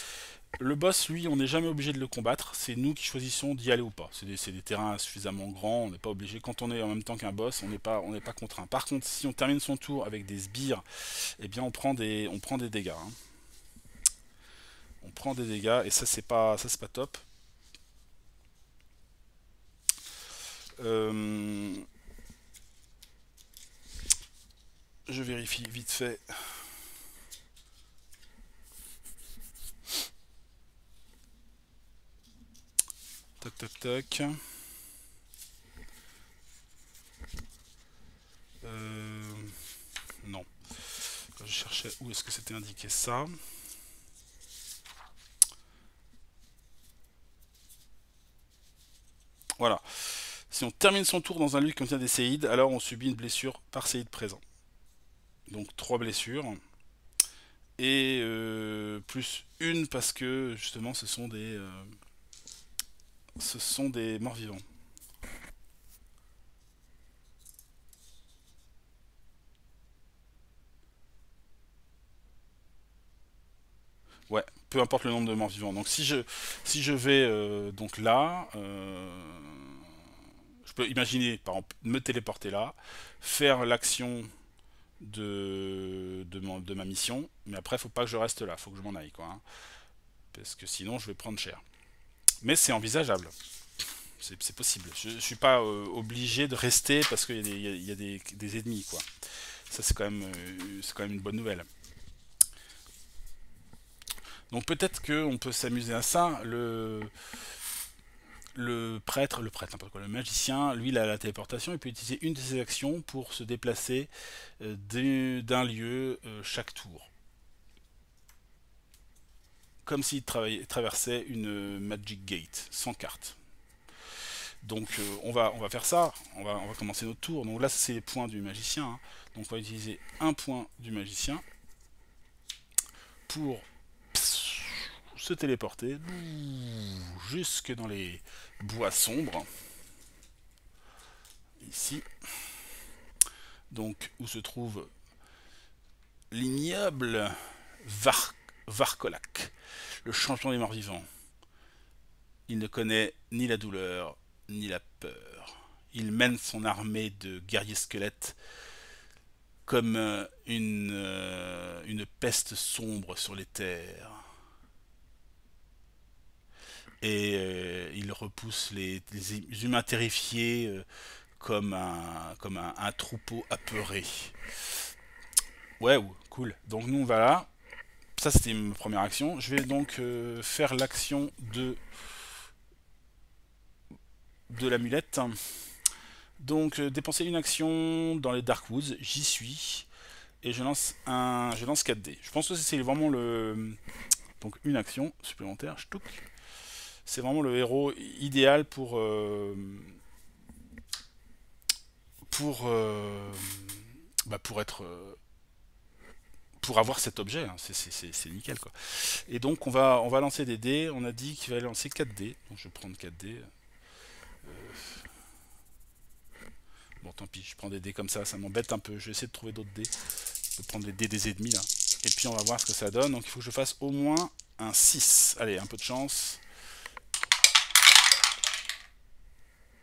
le boss, lui, on n'est jamais obligé de le combattre. C'est nous qui choisissons d'y aller ou pas. C'est des terrains suffisamment grands, on n'est pas obligé. Quand on est en même temps qu'un boss, on n'est pas contraint. Par contre, si on termine son tour avec des sbires, eh bien on prend des dégâts, hein. On prend des dégâts et ça c'est pas top. Euh, je vérifie vite fait. Toc toc toc. Non. Je cherchais où est-ce que c'était indiqué ça. Voilà. Si on termine son tour dans un lieu qui contient des séides, alors on subit une blessure par séide présent. Donc 3 blessures. Et plus une parce que justement ce sont des morts-vivants. Ouais, peu importe le nombre de morts-vivants. Donc si je vais donc là, je peux imaginer par exemple me téléporter là, faire l'action de ma mission, mais après faut pas que je reste là, faut que je m'en aille quoi, hein, parce que sinon je vais prendre cher. Mais c'est envisageable, c'est possible. Je suis pas obligé de rester parce qu'il y a des ennemis quoi. Ça c'est quand même une bonne nouvelle. Donc peut-être qu'on peut s'amuser à ça. N'importe quoi, le magicien, lui, il a la téléportation, il peut utiliser une de ses actions pour se déplacer d'un lieu chaque tour. Comme s'il traversait une Magic Gate, sans carte. Donc on va faire ça, on va commencer notre tour. Donc là, c'est les points du magicien, hein. Donc on va utiliser un point du magicien pour se téléporter jusque dans les bois sombres. Ici. Donc où se trouve l'ignoble Varkolak, le champion des morts vivants. Il ne connaît ni la douleur, ni la peur. Il mène son armée de guerriers squelettes comme une peste sombre sur les terres. Et il repousse les humains terrifiés comme un troupeau apeuré. Ouais, cool. Donc nous on va là. Ça c'était ma première action. Je vais donc faire l'action de l'amulette. Donc dépenser une action dans les Dark Woods, j'y suis. Et je lance 4 dés. Je pense que c'est vraiment donc une action supplémentaire. C'est vraiment le héros idéal pour pour être pour avoir cet objet, hein. C'est nickel quoi. Et donc on va lancer des dés. On a dit qu'il fallait lancer 4 dés. Donc je vais prendre 4 dés. Bon tant pis, je prends des dés comme ça m'embête un peu. Je vais essayer de trouver d'autres dés. Je vais prendre les dés des ennemis là. Et puis on va voir ce que ça donne. Donc il faut que je fasse au moins un 6. Allez, un peu de chance.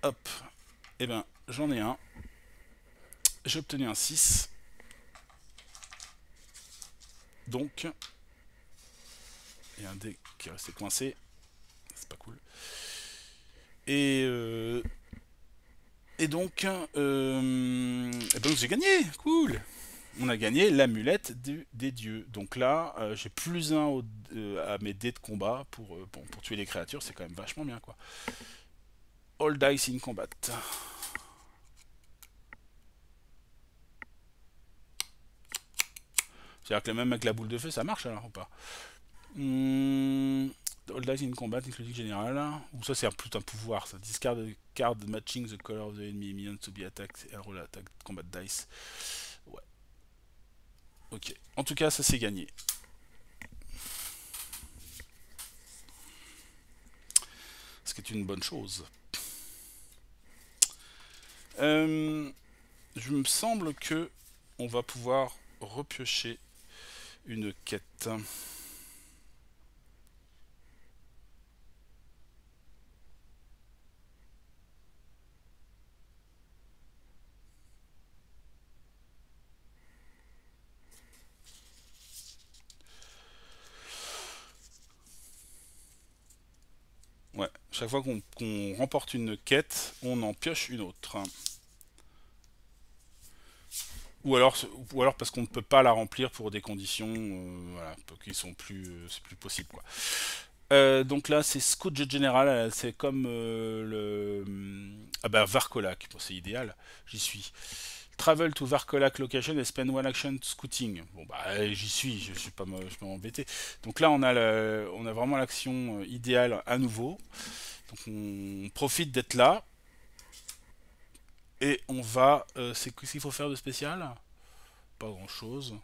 Hop. Et ben, j'en ai un. J'ai obtenu un 6. Donc, il y a un dé qui est resté coincé. C'est pas cool. Et donc, j'ai gagné. Cool. On a gagné l'amulette des dieux. Donc là, j'ai plus un à mes dés de combat pour tuer les créatures. C'est quand même vachement bien, quoi. All dice in combat. C'est-à-dire que même avec la boule de feu, ça marche alors ou pas? All dice in combat, including général. Ou ça, c'est plutôt un pouvoir. Ça discard a card matching the color of the enemy minion to be attacked and roll attack combat dice. Ouais. Ok. En tout cas, ça c'est gagné. Ce qui est une bonne chose. Je me semble que on va pouvoir repiocher une quête. Ouais, chaque fois qu'on remporte une quête, on en pioche une autre. Ou alors parce qu'on ne peut pas la remplir pour des conditions voilà, qui sont c'est plus possible quoi. Donc là c'est Scout Général, c'est comme ah bah Varcolac, bon, c'est idéal, j'y suis. Travel to Varcolac location and spend one action scouting. Bon bah j'y suis, je suis pas m'embêter. Donc là on a vraiment l'action idéale à nouveau. Donc on profite d'être là. Et on va. C'est ce qu'il faut faire de spécial? Pas grand chose.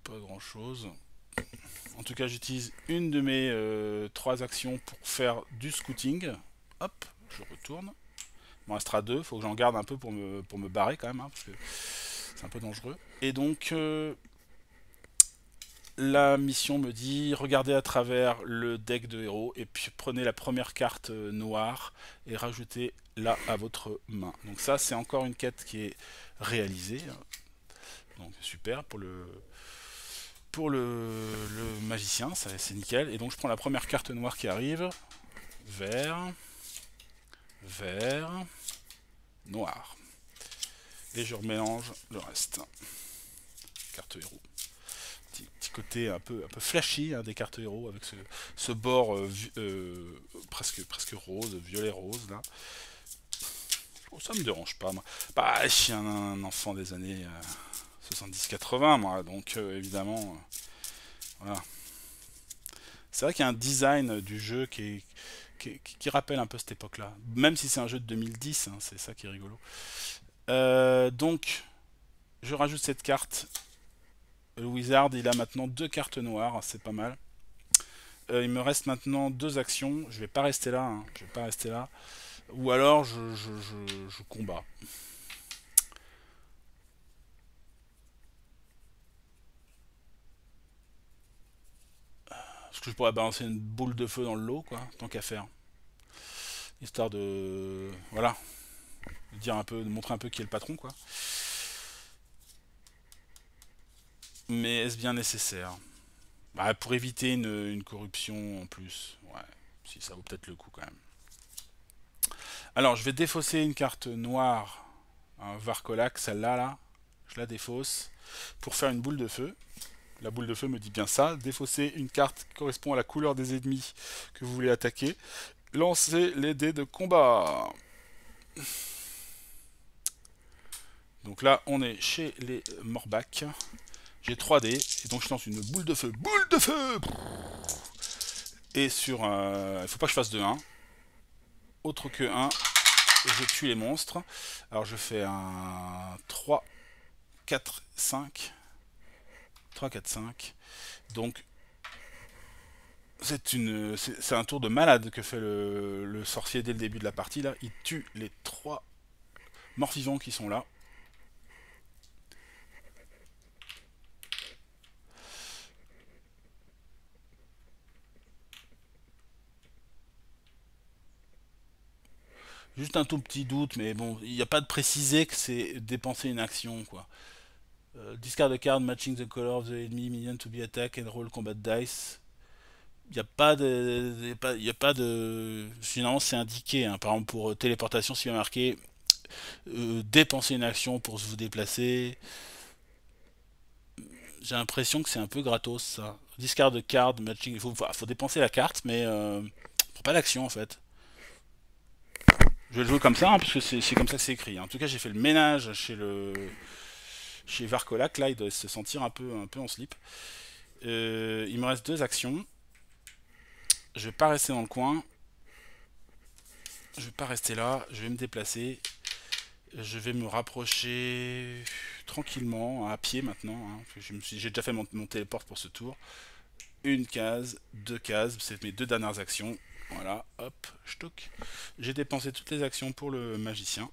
Pas grand chose. En tout cas, j'utilise une de mes 3 actions pour faire du scouting. Hop, je retourne. Il m'en restera 2. Faut que j'en garde un peu pour me barrer quand même. Hein, parce que c'est un peu dangereux. Et donc, la mission me dit regardez à travers le deck de héros et puis prenez la première carte noire et rajoutez-la à votre main. Donc ça c'est encore une quête qui est réalisée. Donc super pour le magicien, c'est nickel. Et donc je prends la première carte noire qui arrive. Vert, vert, noir. Et je remélange le reste. Carte héros. Petit côté un peu flashy hein, des cartes héros avec ce bord presque rose, violet rose là. Oh, ça me dérange pas moi. Bah je suis un enfant des années 70-80 moi, donc évidemment voilà. C'est vrai qu'il y a un design du jeu qui rappelle un peu cette époque là. Même si c'est un jeu de 2010, hein, c'est ça qui est rigolo. Donc je rajoute cette carte. Le Wizard, il a maintenant 2 cartes noires, c'est pas mal. Il me reste maintenant 2 actions. Je vais pas rester là. Hein. Je vais pas rester là. Ou alors je combats. Parce que je pourrais balancer une boule de feu dans le lot, quoi, tant qu'à faire. Histoire de. Voilà. De montrer un peu qui est le patron, quoi. Mais est-ce bien nécessaire? Bah, pour éviter une corruption en plus. Ouais, si ça vaut peut-être le coup quand même. Alors, je vais défausser une carte noire, un Varcolac, celle-là, là. Je la défausse pour faire une boule de feu. La boule de feu me dit bien ça. Défausser une carte qui correspond à la couleur des ennemis que vous voulez attaquer. Lancez les dés de combat. Donc là, on est chez les Morbacs. J'ai 3 dés, et donc je lance une boule de feu. Boule de feu! Et sur un. Il faut pas que je fasse de 1. Autre que 1, je tue les monstres. Alors je fais un 3, 4, 5. 3, 4, 5. Donc c'est un tour de malade que fait le sorcier dès le début de la partie. Là, il tue les 3 morts vivants qui sont là. Juste un tout petit doute, mais bon, il n'y a pas de préciser que c'est dépenser une action, quoi. Discard a card matching the color of the enemy minion to be attacked and roll combat dice. Il n'y a pas de. Y a pas de. Finalement, c'est indiqué. Hein. Par exemple, pour téléportation, s'il y a marqué dépenser une action pour vous déplacer. J'ai l'impression que c'est un peu gratos ça. Discard de card, matching. Faut dépenser la carte, mais pas l'action en fait. Je vais le jouer comme ça, hein, parce que c'est comme ça que c'est écrit. En tout cas, j'ai fait le ménage chez Varcolac. Là, il doit se sentir un peu en slip. Il me reste deux actions. Je vais pas rester dans le coin. Je vais pas rester là. Je vais me déplacer. Je vais me rapprocher tranquillement, à pied maintenant. Hein. J'ai déjà fait mon téléport pour ce tour. Une case, deux cases, c'est mes deux dernières actions. Voilà, hop, stock. J'ai dépensé toutes les actions pour le magicien.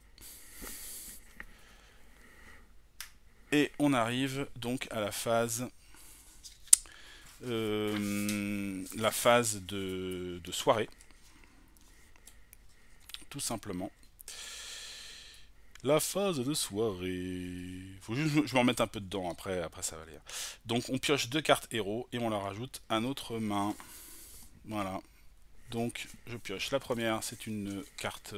Et on arrive donc à la phase de soirée. Tout simplement. La phase de soirée. Faut juste que je m'en remette un peu dedans, après ça va aller. Donc on pioche deux cartes héros et on leur rajoute à notre main. Voilà. Donc je pioche. La première, c'est une carte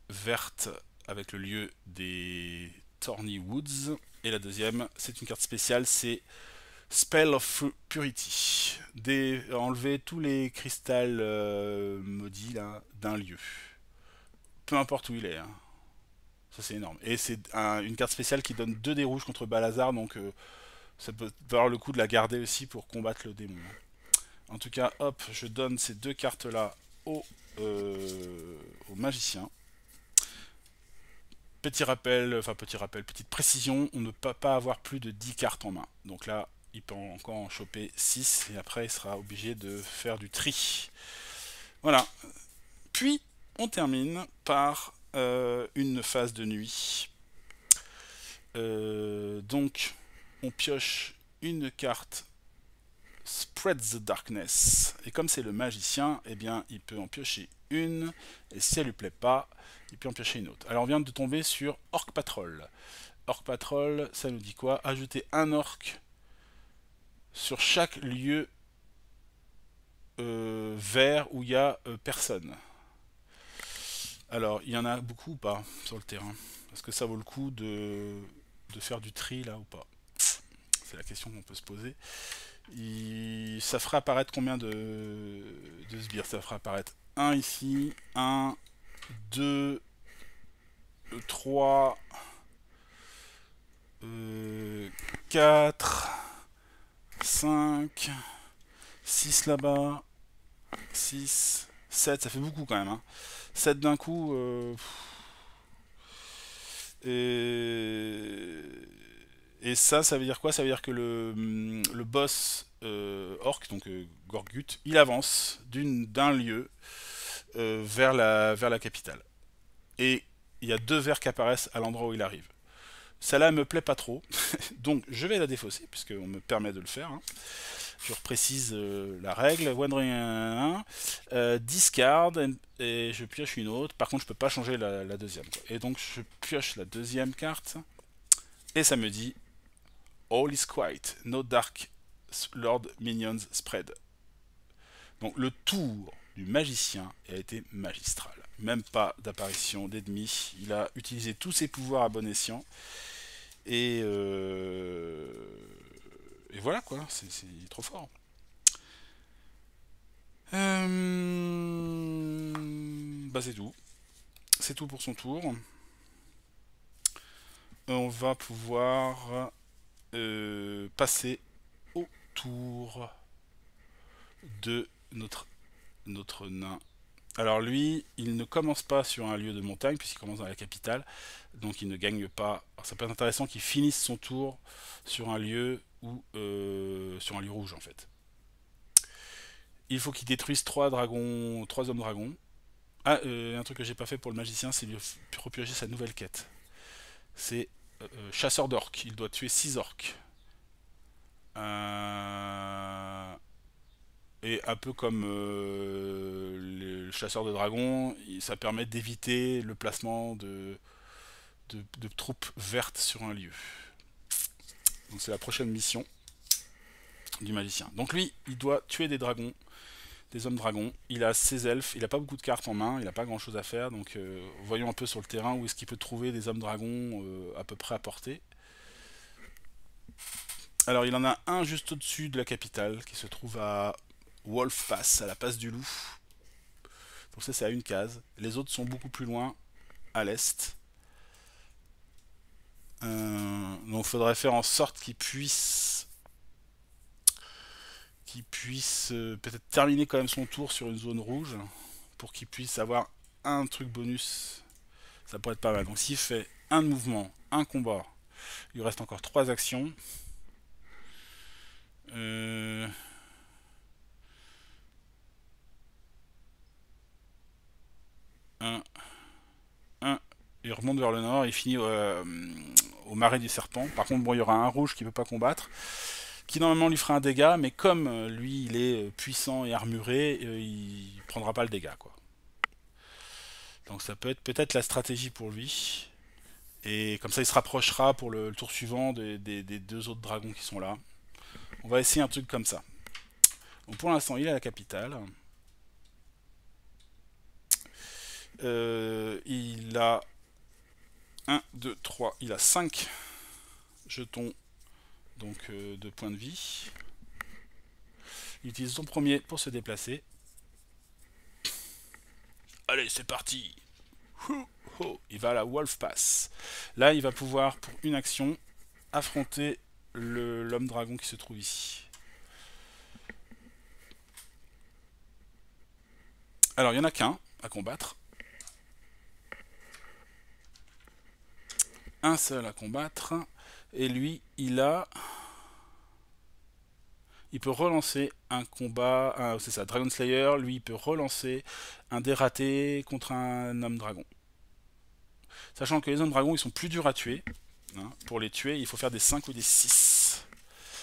verte avec le lieu des Thorny Woods. Et la deuxième, c'est une carte spéciale, c'est Spell of Purity. Enlever tous les cristals maudits là d'un lieu. Peu importe où il est. Hein. Ça c'est énorme. Et c'est une carte spéciale qui donne 2 dés rouges contre Balazar, donc ça peut valoir le coup de la garder aussi pour combattre le démon. En tout cas, hop, je donne ces deux cartes là au magicien. Petit rappel, petite précision, on ne peut pas avoir plus de 10 cartes en main. Donc là, il peut encore en choper 6 et après il sera obligé de faire du tri. Voilà. Puis, on termine par une phase de nuit. Donc, on pioche une carte Spread the Darkness. Et comme c'est le magicien, eh bien, il peut en piocher une. Et si elle lui plaît pas, il peut en piocher une autre. Alors, on vient de tomber sur Orc Patrol. Orc Patrol, ça nous dit quoi? Ajouter un orc sur chaque lieu vert où il y a personne. Alors, il y en a beaucoup ou pas sur le terrain? Est-ce que ça vaut le coup de faire du tri là ou pas? C'est la question qu'on peut se poser. Ça fera apparaître combien de sbires? Ça fera apparaître un ici, 1, 2, 3, 4, 5, 6 là-bas, 6, 7, ça fait beaucoup quand même. Hein. 7 d'un coup. Et ça veut dire quoi? Ça veut dire que le boss orc, donc Gorgut, il avance d'un lieu vers la capitale. Et il y a deux vers qui apparaissent à l'endroit où il arrive. Celle-là me plaît pas trop, donc je vais la défausser, puisqu'on me permet de le faire. Hein. Je reprécise la règle. Wandering 1, discard, et je pioche une autre. Par contre, je peux pas changer la deuxième. Quoi. Et donc, je pioche la deuxième carte, et ça me dit All is quiet, no dark Lord minions spread. Donc, le tour du magicien a été magistral. Même pas d'apparition d'ennemis. Il a utilisé tous ses pouvoirs à bon escient. Et voilà quoi, c'est trop fort. Bah c'est tout. C'est tout pour son tour. On va pouvoir passer au tour de notre nain. Alors lui, il ne commence pas sur un lieu de montagne puisqu'il commence dans la capitale, donc il ne gagne pas. Alors ça peut être intéressant qu'il finisse son tour sur un lieu sur un lieu rouge en fait. Il faut qu'il détruise 3 dragons, 3 hommes dragons. Ah, un truc que j'ai pas fait pour le magicien, c'est lui repiocher sa nouvelle quête. C'est chasseur d'orques. Il doit tuer 6 orques. Et un peu comme le chasseur de dragons, ça permet d'éviter le placement de troupes vertes sur un lieu. Donc c'est la prochaine mission du magicien. Donc lui, il doit tuer des dragons, des hommes dragons. Il a ses elfes, il n'a pas beaucoup de cartes en main, il n'a pas grand chose à faire. Donc voyons un peu sur le terrain où est-ce qu'il peut trouver des hommes dragons à peu près à portée. Alors il en a un juste au-dessus de la capitale qui se trouve à Wolf Pass, à la passe du loup. Donc ça c'est à une case. Les autres sont beaucoup plus loin, à l'est. Donc il faudrait faire en sorte qu'il puisse peut-être terminer quand même son tour sur une zone rouge pour qu'il puisse avoir un truc bonus. Ça pourrait être pas mal. Donc s'il fait un mouvement, un combat, il lui reste encore 3 actions. Un, il remonte vers le nord, il finit au marais du serpent. Par contre, bon, il y aura un rouge qui peut pas combattre, qui normalement lui fera un dégât, mais comme lui il est puissant et armuré, il prendra pas le dégât, quoi. Donc ça peut être peut-être la stratégie pour lui. Et comme ça il se rapprochera pour le tour suivant des 2 autres dragons qui sont là. On va essayer un truc comme ça. Donc pour l'instant il est à la capitale. Il a 1, 2, 3, il a 5 jetons donc de points de vie. Il utilise son premier pour se déplacer. Allez, c'est parti. Il va à la Wolf Pass. Là, il va pouvoir, pour une action, affronter l'homme dragon qui se trouve ici. Alors, il n'y en a qu'un à combattre. Un seul à combattre. Et lui, il peut relancer un combat. C'est ça, Dragon Slayer. Lui, il peut relancer un dé raté contre un homme dragon. Sachant que les hommes dragons, ils sont plus durs à tuer. Hein. Pour les tuer, il faut faire des 5 ou des 6.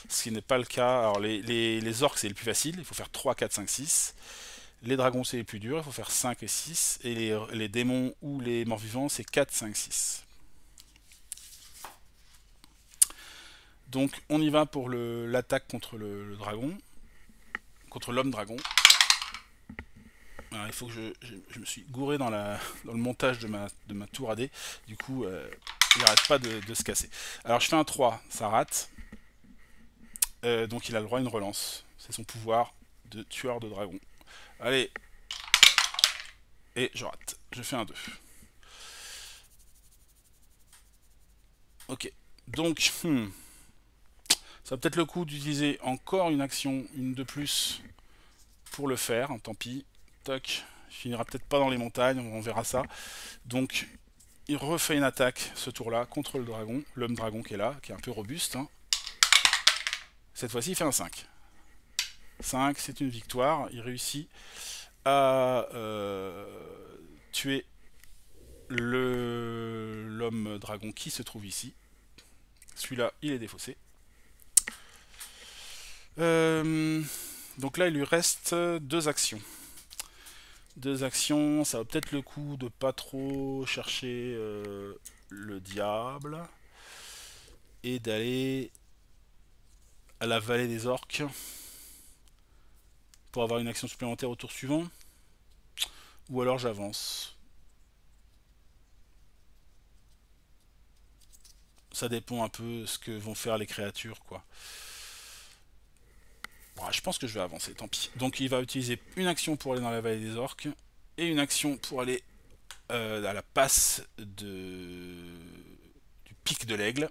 Ce qui n'est pas le cas. Alors, les orques, c'est le plus facile. Il faut faire 3, 4, 5, 6. Les dragons, c'est les plus durs. Il faut faire 5 et 6. Et les démons ou les morts-vivants, c'est 4, 5, 6. Donc, on y va pour l'attaque contre le dragon. Contre l'homme dragon. Alors, il faut que je me suis gouré dans le montage de ma tour AD. Du coup, il n'arrête pas de se casser. Alors, je fais un 3, ça rate. Donc, il a le droit à une relance. C'est son pouvoir de tueur de dragon. Allez. Et je rate. Je fais un 2. Ok. Donc, ça va peut-être le coup d'utiliser encore une action, une de plus, pour le faire. Tant pis. Toc. Il finira peut-être pas dans les montagnes, on verra ça. Donc, il refait une attaque ce tour-là contre le dragon, l'homme dragon qui est là, qui est un peu robuste. Hein. Cette fois-ci, il fait un 5. 5, c'est une victoire. Il réussit à tuer l'homme dragon qui se trouve ici. Celui-là, il est défaussé. Donc là, il lui reste 2 actions. 2 actions, ça vaut peut-être le coup de pas trop chercher le diable et d'aller à la vallée des orques pour avoir une action supplémentaire au tour suivant. Ou alors j'avance. Ça dépend un peu de ce que vont faire les créatures, quoi. Bon, je pense que je vais avancer, tant pis. Donc il va utiliser une action pour aller dans la vallée des orques et une action pour aller à la passe du pic de l'aigle.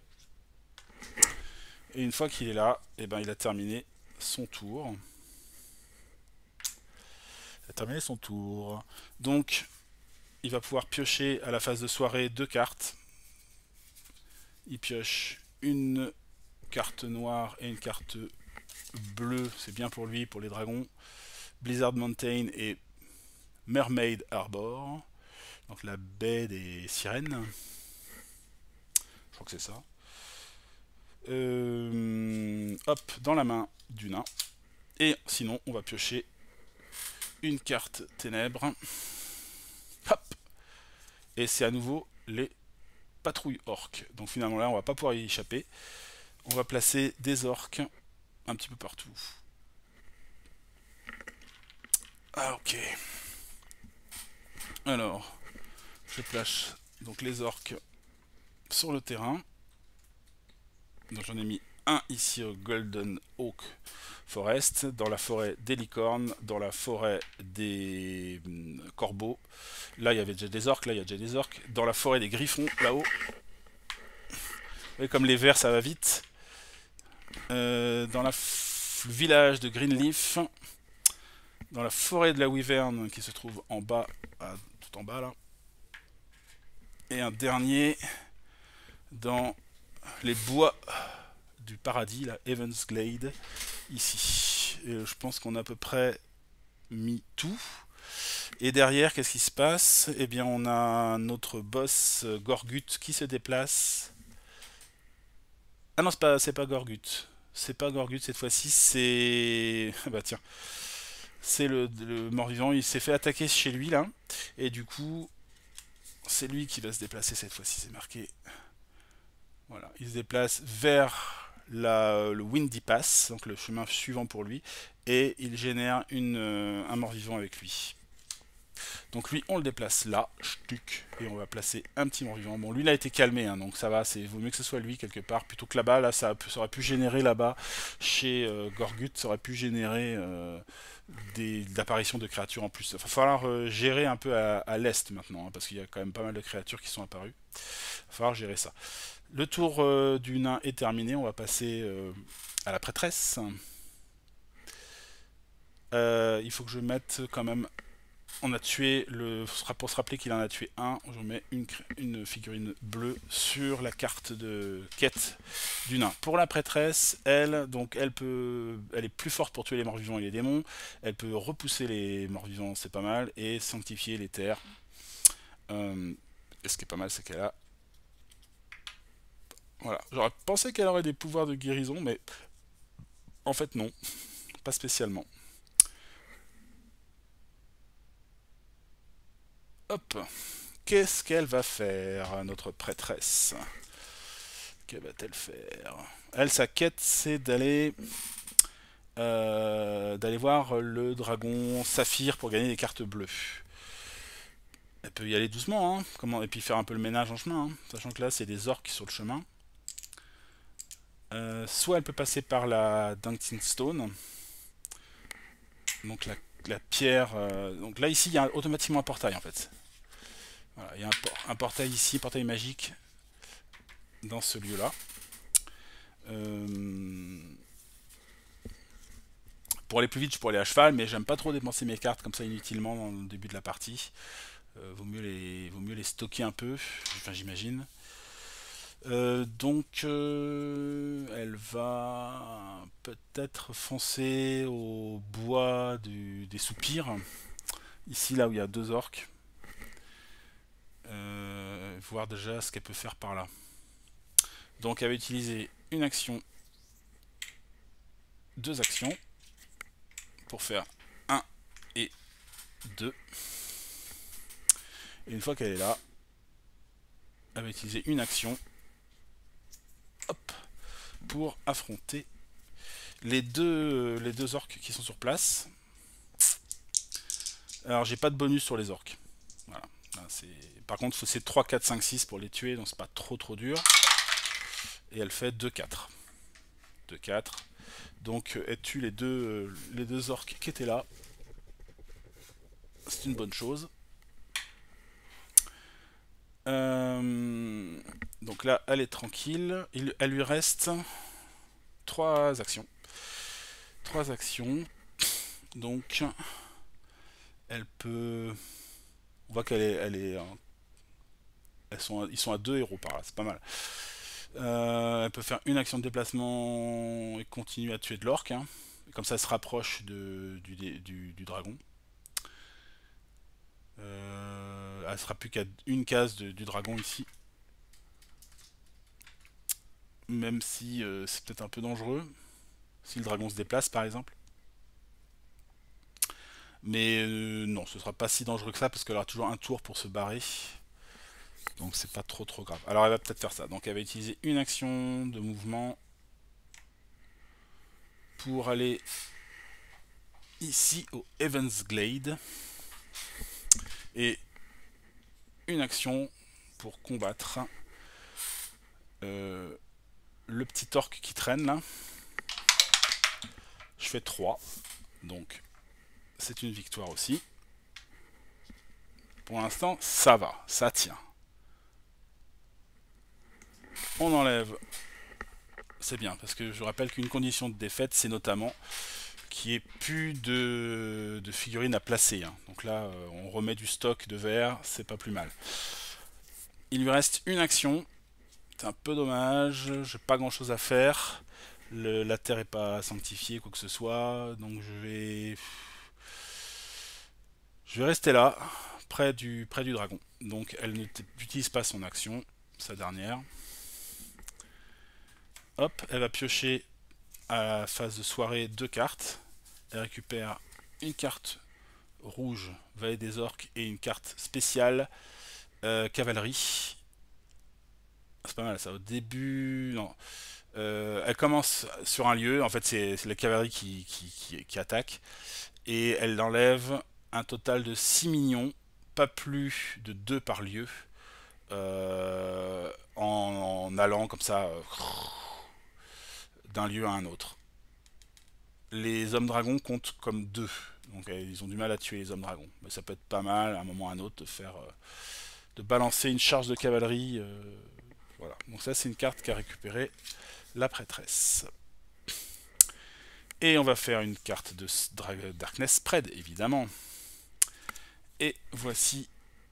Et une fois qu'il est là, eh ben, il a terminé son tour. Donc, il va pouvoir piocher à la phase de soirée 2 cartes. Il pioche une carte noire et une carte bleue. C'est bien pour lui, pour les dragons. Blizzard Mountain et Mermaid Harbor. Donc la baie des sirènes. Je crois que c'est ça. Hop, dans la main du nain. Et sinon, on va piocher une carte ténèbres. Hop. Et c'est à nouveau les patrouilles orques. Donc finalement là, on va pas pouvoir y échapper. On va placer des orques un petit peu partout. Ah, ok. Alors, je place donc les orques sur le terrain. Donc j'en ai mis un ici au Golden Oak Forest, dans la forêt des licornes, dans la forêt des corbeaux. Là il y avait déjà des orques, là il y a déjà des orques. Dans la forêt des griffons, là-haut. Vous voyez comme les vers ça va vite. Dans le village de Greenleaf. Dans la forêt de la Wyvern qui se trouve en bas, tout en bas là. Et un dernier dans les bois du paradis, la Evans Glade, ici. Et je pense qu'on a à peu près mis tout. Et derrière, qu'est-ce qui se passe? Eh bien, on a notre boss Gorgut qui se déplace. Ah non, c'est pas Gorgut. C'est pas Gorgut cette fois-ci, c'est... Bah tiens. C'est le mort-vivant, il s'est fait attaquer chez lui là. Et du coup, c'est lui qui va se déplacer cette fois-ci, c'est marqué. Voilà, il se déplace vers le Windy Pass, donc le chemin suivant pour lui, et il génère un mort-vivant avec lui. Donc lui, on le déplace là, ch'tuc, et on va placer un petit mort-vivant. Bon, lui, il a été calmé, hein, donc ça va, vaut mieux que ce soit lui quelque part, plutôt que là-bas. Là, ça aurait pu générer là-bas, chez Gorgut, ça aurait pu générer d'apparitions de créatures en plus. Il va falloir gérer un peu à l'est maintenant, hein, parce qu'il y a quand même pas mal de créatures qui sont apparues. Il va falloir gérer ça. Le tour du nain est terminé, on va passer à la prêtresse. Il faut que je mette quand même... On a tué, pour se rappeler qu'il en a tué un, je mets une figurine bleue sur la carte de quête du nain. Pour la prêtresse, elle est plus forte pour tuer les morts-vivants et les démons, elle peut repousser les morts-vivants, c'est pas mal, et sanctifier les terres. Et ce qui est pas mal, c'est qu'elle a... Voilà, j'aurais pensé qu'elle aurait des pouvoirs de guérison, mais en fait non, pas spécialement. Hop, qu'est-ce qu'elle va faire, notre prêtresse? Que va-t-elle faire? Elle, sa quête, c'est d'aller voir le dragon Saphir pour gagner des cartes bleues. Elle peut y aller doucement, hein, et puis faire un peu le ménage en chemin, hein, sachant que là, c'est des orques sur le chemin. Soit elle peut passer par la Dunking Stone, donc la pierre. Donc là, ici, il y a automatiquement un portail en fait. Voilà, il y a un portail ici, portail magique dans ce lieu-là. Pour aller plus vite, je pourrais aller à cheval, mais j'aime pas trop dépenser mes cartes comme ça inutilement dans le début de la partie. Vaut mieux les stocker un peu, enfin j'imagine. Donc elle va peut-être foncer au bois des soupirs, ici là où il y a deux orques. Voir déjà ce qu'elle peut faire par là. Donc elle va utiliser une action, deux actions, pour faire 1 et 2. Et une fois qu'elle est là, elle va utiliser une action, hop, pour affronter les deux orques qui sont sur place. Alors j'ai pas de bonus sur les orques. Voilà. Par contre c'est 3, 4, 5, 6 pour les tuer, donc c'est pas trop dur. Et elle fait 2, 4. 2, 4. Donc elle tue les deux orques qui étaient là. C'est une bonne chose. Donc là elle est tranquille. Elle lui reste 3 actions. 3 actions. Donc elle peut... On voit ils sont à 2 héros par là, c'est pas mal. Elle peut faire une action de déplacement et continuer à tuer de l'orque. Hein. Comme ça, elle se rapproche du dragon. Elle sera plus qu'à une case du dragon ici. Même si c'est peut-être un peu dangereux. Si le dragon se déplace, par exemple. Mais non, ce sera pas si dangereux que ça parce qu'elle aura toujours un tour pour se barrer. Donc c'est pas trop grave. Alors elle va peut-être faire ça. Donc elle va utiliser une action de mouvement pour aller ici au Heaven's Glade. Et une action pour combattre le petit orc qui traîne là. Je fais 3. Donc c'est une victoire aussi. Pour l'instant, ça va, ça tient. On enlève. C'est bien, parce que je rappelle qu'une condition de défaite, c'est notamment qu'il n'y ait plus de figurines à placer. Hein. Donc là, on remet du stock de verre, c'est pas plus mal. Il lui reste une action. C'est un peu dommage, j'ai pas grand chose à faire. La terre est pas sanctifiée, quoi que ce soit. Donc je vais rester là, près du dragon. Donc elle n'utilise pas son action, sa dernière. Hop, elle va piocher à la phase de soirée 2 cartes. Elle récupère une carte rouge, Vallée des Orques, et une carte spéciale, Cavalerie. C'est pas mal ça, au début... Non. Elle commence sur un lieu, en fait c'est la cavalerie qui attaque, et elle enlève un total de 6 minions, pas plus de 2 par lieu, en allant comme ça d'un lieu à un autre. Les hommes dragons comptent comme 2, donc ils ont du mal à tuer les hommes dragons, mais ça peut être pas mal à un moment ou à un autre de faire de balancer une charge de cavalerie. Voilà, donc ça c'est une carte qu'a récupérée la prêtresse. Et on va faire une carte de Darkness Spread, évidemment. Et voici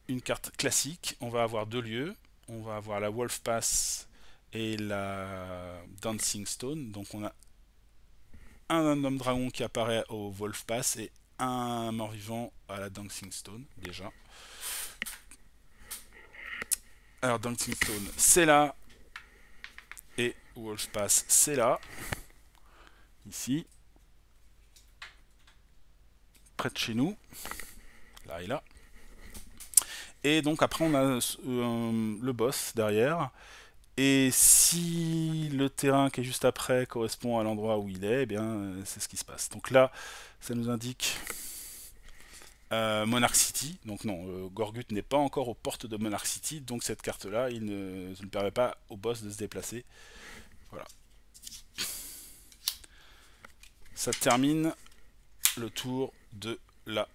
une carte classique. On va avoir 2 lieux. On va avoir la Wolf Pass et la Dancing Stone. Donc on a un homme dragon qui apparaît au Wolf Pass et un mort-vivant à la Dancing Stone, déjà. Alors Dancing Stone, c'est là. Et Wolf Pass, c'est là. Ici. Près de chez nous. Là et là. Et donc après on a le boss derrière. Et si le terrain qui est juste après correspond à l'endroit où il est, eh bien c'est ce qui se passe. Donc là, ça nous indique Monarch City. Donc non, Gorgut n'est pas encore aux portes de Monarch City, donc cette carte-là, il ne permet pas au boss de se déplacer. Voilà. Ça termine le tour de la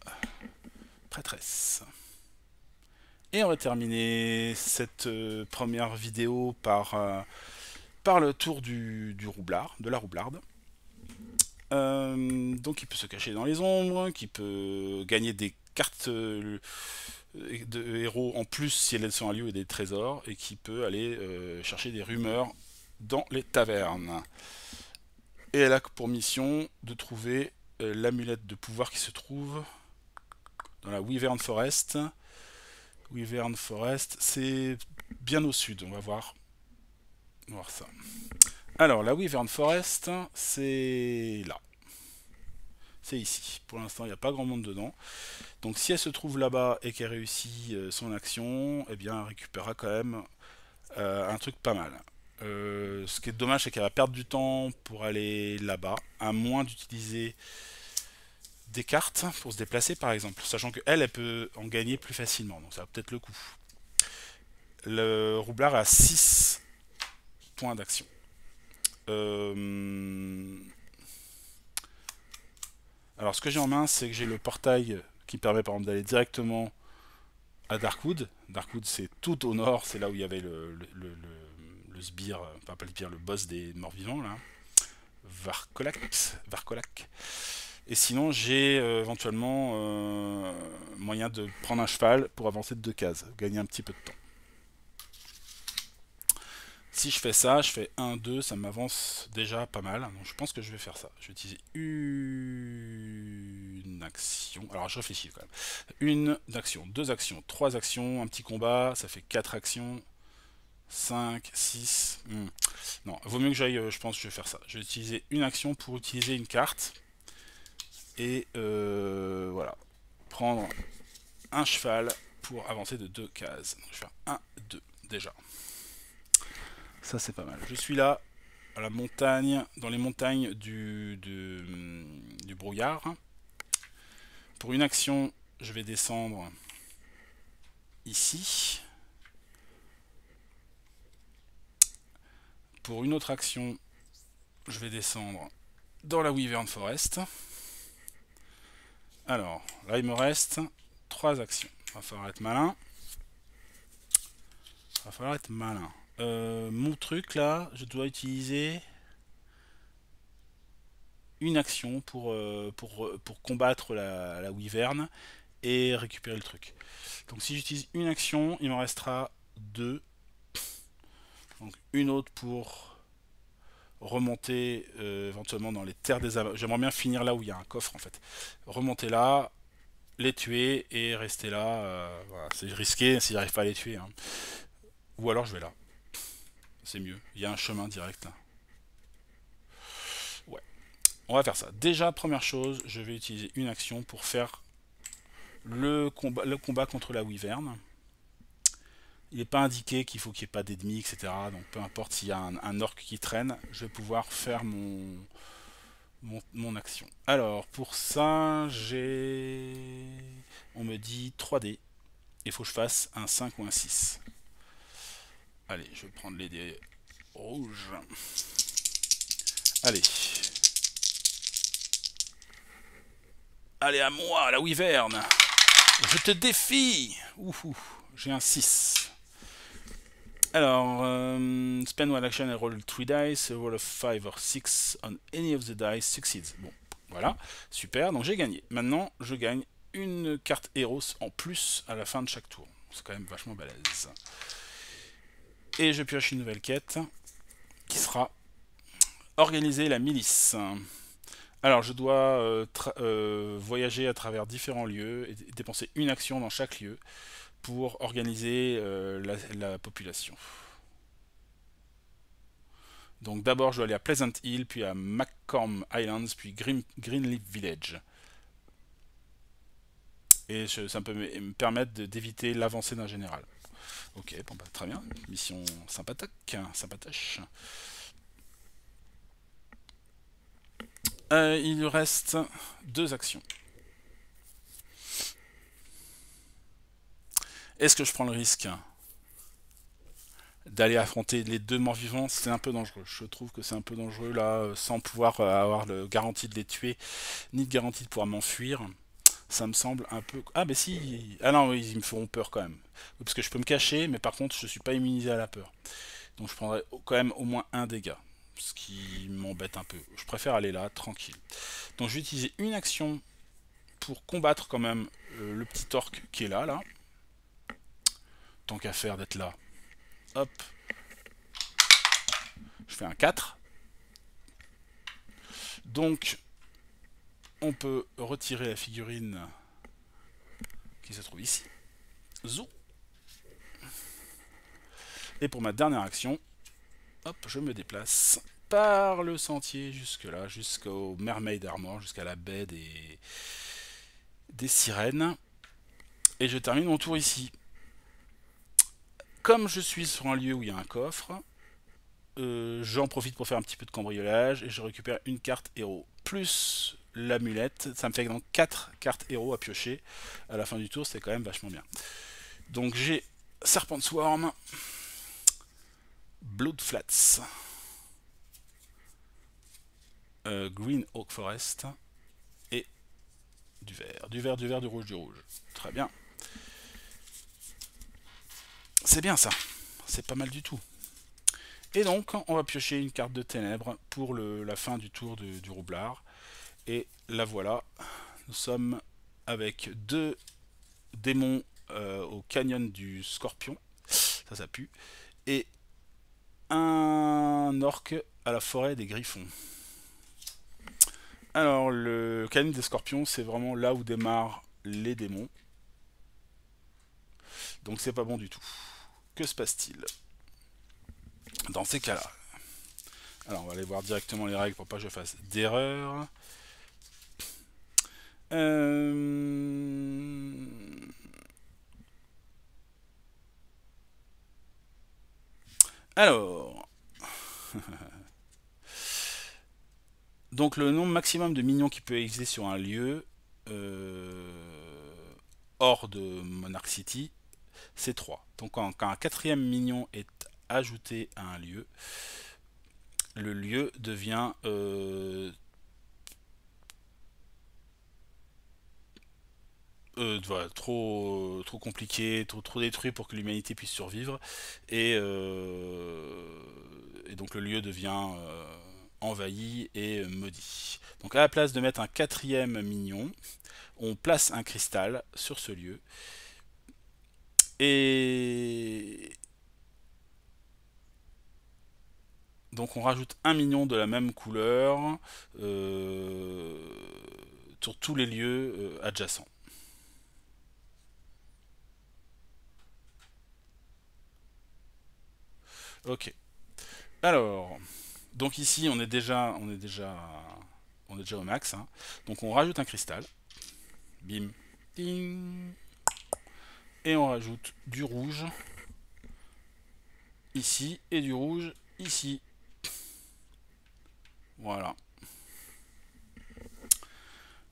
prêtresse. Et on va terminer cette première vidéo par le tour du roublard, de la roublarde. Donc il peut se cacher dans les ombres, qui peut gagner des cartes de héros en plus si elles sont à lieu et des trésors, et qui peut aller chercher des rumeurs dans les tavernes. Et elle a pour mission de trouver l'amulette de pouvoir qui se trouve dans la Wyvern Forest. Wyvern Forest, c'est bien au sud, on va voir ça. Alors, la Wyvern Forest, c'est là. C'est ici. Pour l'instant, il n'y a pas grand monde dedans. Donc, si elle se trouve là-bas et qu'elle réussit son action, eh bien, elle récupérera quand même un truc pas mal. Ce qui est dommage, c'est qu'elle va perdre du temps pour aller là-bas, à moins d'utiliser des cartes pour se déplacer, par exemple. Sachant qu'elle, elle peut en gagner plus facilement. Donc, ça va peut-être le coup. Le roublard a 6 points d'action. Alors ce que j'ai en main, c'est que j'ai le portail qui permet par exemple d'aller directement à Darkwood. Darkwood, c'est tout au nord, c'est là où il y avait le sbire, enfin pas le sbire, le boss des morts-vivants là, Varkolak. Et sinon j'ai éventuellement moyen de prendre un cheval pour avancer de 2 cases, gagner un petit peu de temps. Si je fais ça, je fais 1, 2, ça m'avance déjà pas mal. Donc je pense que je vais faire ça. Je vais utiliser une action. Alors je réfléchis quand même. Une action, 2 actions, 3 actions, un petit combat, ça fait 4 actions. 5, 6. Non, vaut mieux que j'aille, je pense que je vais faire ça. Je vais utiliser une action pour utiliser une carte. Et voilà. prendre un cheval pour avancer de 2 cases. Donc, je vais faire 1, 2 déjà. Ça c'est pas mal. Je suis là, à la montagne, dans les montagnes du brouillard. Pour une action, je vais descendre ici. Pour une autre action, je vais descendre dans la Wyvern Forest. Alors, là il me reste 3 actions. Il va falloir être malin. Mon truc là, je dois utiliser une action pour combattre la Wyvern et récupérer le truc. Donc si j'utilise une action, il m'en restera 2. Donc une autre pour remonter éventuellement dans les terres des Amazones. J'aimerais bien finir là où il y a un coffre en fait. Remonter là, les tuer et rester là. Voilà. C'est risqué si j'arrive pas à les tuer. Hein. Ou alors je vais là. C'est mieux. Il y a un chemin direct là. Ouais. On va faire ça. Déjà, première chose, je vais utiliser une action pour faire le combat contre la Wyvern. Il n'est pas indiqué qu'il faut qu'il n'y ait pas d'ennemis, etc. Donc peu importe s'il y a un orc qui traîne, je vais pouvoir faire mon action. Alors pour ça, on me dit 3D. Il faut que je fasse un 5 ou un 6. Allez, je vais prendre les dés rouges. Allez. Allez à moi, la Wyvern. Je te défie. Ouhou, j'ai un 6. Alors, spend one action and roll 3 dice, roll a 5 or 6 on any of the dice succeeds. Bon, voilà, super, donc j'ai gagné. Maintenant, je gagne une carte héros en plus à la fin de chaque tour. C'est quand même vachement balèze. Et je pioche une nouvelle quête qui sera organiser la milice. Alors, je dois voyager à travers différents lieux et dépenser une action dans chaque lieu pour organiser la population. Donc d'abord je dois aller à Pleasant Hill, puis à McCorm Islands, puis Greenleaf Village. Et ça peut me permettre d'éviter l'avancée d'un général. Ok, bon bah très bien, mission sympatoche. Il reste 2 actions. Est-ce que je prends le risque d'aller affronter les 2 morts vivants? C'est un peu dangereux. Je trouve que c'est un peu dangereux là, sans pouvoir avoir la garantie de les tuer, ni de garantie de pouvoir m'enfuir. Ça me semble un peu... Ah mais si... Ah non, oui, ils me feront peur quand même. Oui, parce que je peux me cacher, mais par contre, je suis pas immunisé à la peur. Donc je prendrai quand même au moins un dégât. Ce qui m'embête un peu. Je préfère aller là, tranquille. Donc je vais utiliser une action pour combattre quand même le petit orc qui est là. Tant qu'à faire d'être là. Hop. Je fais un 4. Donc, on peut retirer la figurine qui se trouve ici. Zou. Et pour ma dernière action, hop, je me déplace par le sentier jusque là, jusqu'au Mermaid Armor, jusqu'à la baie des sirènes. Et je termine mon tour ici. Comme je suis sur un lieu où il y a un coffre, j'en profite pour faire un petit peu de cambriolage et je récupère une carte héros plus l'amulette. Ça me fait donc 4 cartes héros à piocher à la fin du tour, c'est quand même vachement bien. Donc j'ai Serpent Swarm, Blood Flats, Green Oak Forest et du vert, du vert, du vert, du rouge, du rouge. Très bien. C'est bien ça, c'est pas mal du tout. Et donc, on va piocher une carte de ténèbres pour la fin du tour du roublard. Et la voilà, nous sommes avec 2 démons au canyon du Scorpion, ça pue, et un orc à la forêt des Griffons. Alors, le canyon des Scorpions, c'est vraiment là où démarrent les démons. Donc c'est pas bon du tout. Que se passe-t-il dans ces cas-là? Alors on va aller voir directement les règles pour pas que je fasse d'erreur. Euh, Alors, donc le nombre maximum de minions qui peut exister sur un lieu euh, hors de Monarch City, c'est 3. Donc quand un quatrième minion est ajouté à un lieu, le lieu devient voilà, trop compliqué, trop détruit pour que l'humanité puisse survivre. Et donc le lieu devient envahi et maudit. Donc à la place de mettre un quatrième mignon, on place un cristal sur ce lieu. Et donc on rajoute un mignon de la même couleur euh, sur tous les lieux adjacents. Ok. Alors, donc ici on est déjà au max, hein. Donc on rajoute un cristal. Bim. Ding. Et on rajoute du rouge ici et du rouge ici. Voilà.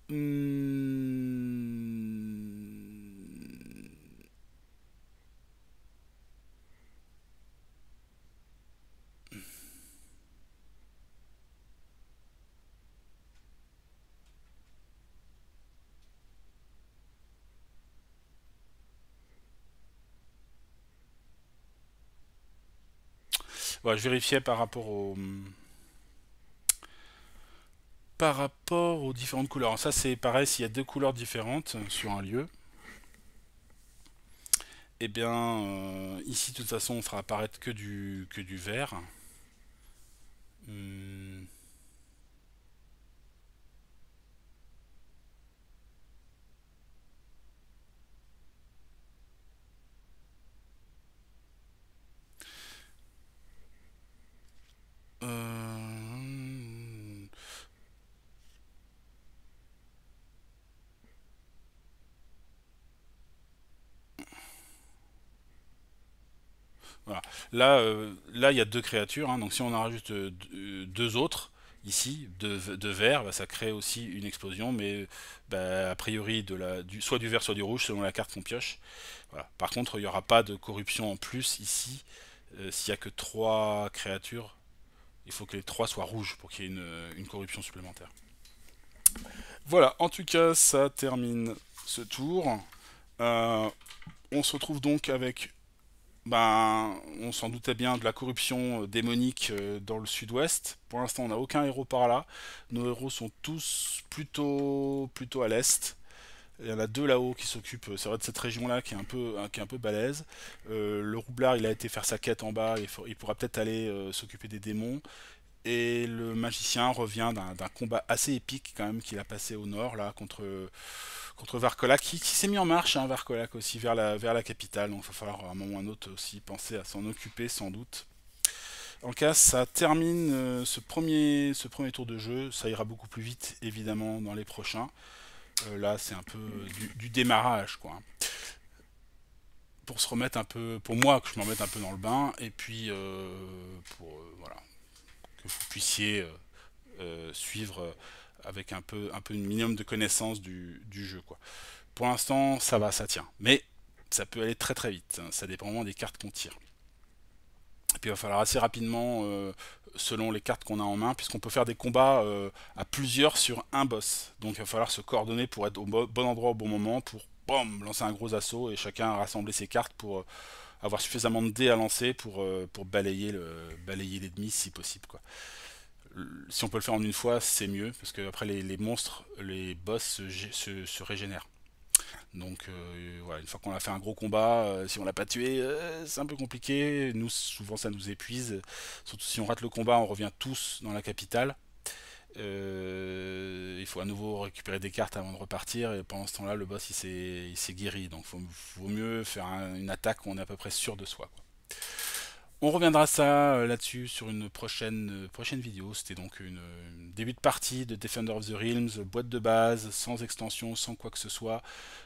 Hmm. Voilà, je vérifiais par rapport aux différentes couleurs. Alors ça c'est pareil, s'il y a deux couleurs différentes sur un lieu, et bien ici de toute façon on fera apparaître que du vert. Hmm. Euh, Voilà. Là, il y a deux créatures, hein, donc si on en rajoute deux autres, ici, de vert, bah, ça crée aussi une explosion, mais bah, a priori soit du vert, soit du rouge, selon la carte qu'on pioche. Voilà. Par contre, il n'y aura pas de corruption en plus ici. S'il n'y a que trois créatures, il faut que les trois soient rouges pour qu'il y ait une corruption supplémentaire. Voilà, en tout cas, ça termine ce tour. Euh, on se retrouve donc avec on s'en doutait bien de la corruption démonique dans le sud-ouest. Pour l'instant, on n'a aucun héros par là. Nos héros sont tous plutôt à l'est. Il y en a deux là-haut qui s'occupent, c'est vrai, de cette région-là qui est un peu balèze. Le roublard, il a été faire sa quête en bas, il pourra peut-être aller s'occuper des démons. Et le magicien revient d'un combat assez épique quand même qu'il a passé au nord là contre Varcolac qui s'est mis en marche, hein, Varcolac aussi vers la capitale. Donc il va falloir à un moment ou à un autre aussi penser à s'en occuper sans doute. En cas, ça termine ce premier tour de jeu. Ça ira beaucoup plus vite évidemment dans les prochains. Là, c'est un peu du démarrage quoi, hein. Pour se remettre un peu, pour moi que je me remette un peu dans le bain et puis pour voilà que vous puissiez suivre avec un peu une minimum de connaissance du jeu quoi. Pour l'instant, ça va, ça tient. Mais ça peut aller très très vite, hein. Ça dépend vraiment des cartes qu'on tire. Et puis il va falloir assez rapidement, selon les cartes qu'on a en main, puisqu'on peut faire des combats à plusieurs sur un boss. Donc il va falloir se coordonner pour être au bon endroit au bon moment, pour boum, lancer un gros assaut et chacun rassembler ses cartes pour avoir suffisamment de dés à lancer pour balayer l'ennemi si possible quoi. Si on peut le faire en une fois, c'est mieux, parce que après les monstres, les boss se régénèrent. Donc voilà, une fois qu'on a fait un gros combat, si on l'a pas tué, c'est un peu compliqué. Nous, souvent, ça nous épuise. Surtout si on rate le combat, on revient tous dans la capitale. Il faut à nouveau récupérer des cartes avant de repartir. Et pendant ce temps-là, le boss il s'est guéri. Donc vaut mieux faire une attaque où on est à peu près sûr de soi, quoi. On reviendra ça là-dessus sur une prochaine vidéo. C'était donc une début de partie de Defender of the Realms, boîte de base, sans extension, sans quoi que ce soit.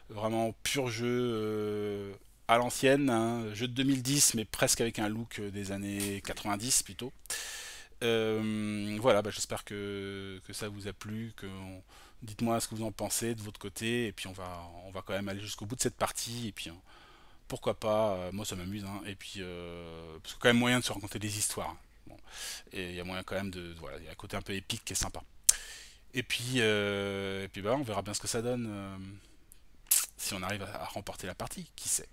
Vraiment pur jeu à l'ancienne, hein, jeu de 2010, mais presque avec un look des années 90 plutôt. Voilà, bah, j'espère que ça vous a plu, dites-moi ce que vous en pensez de votre côté, et puis on va quand même aller jusqu'au bout de cette partie, et puis pourquoi pas, moi ça m'amuse, hein, et puis parce qu'il y a quand même moyen de se raconter des histoires. Bon. Et il y a moyen quand même voilà, il y a un côté un peu épique qui est sympa. Et puis bah, on verra bien ce que ça donne si on arrive à remporter la partie, qui sait.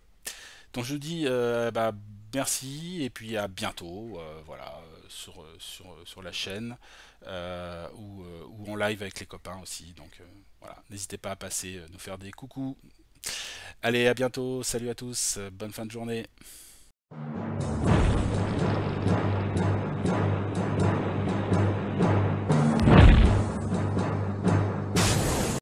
Donc je vous dis bah, merci et puis à bientôt voilà, sur la chaîne ou en live avec les copains aussi. Donc voilà, n'hésitez pas à passer nous faire des coucous. Allez, à bientôt, salut à tous, bonne fin de journée.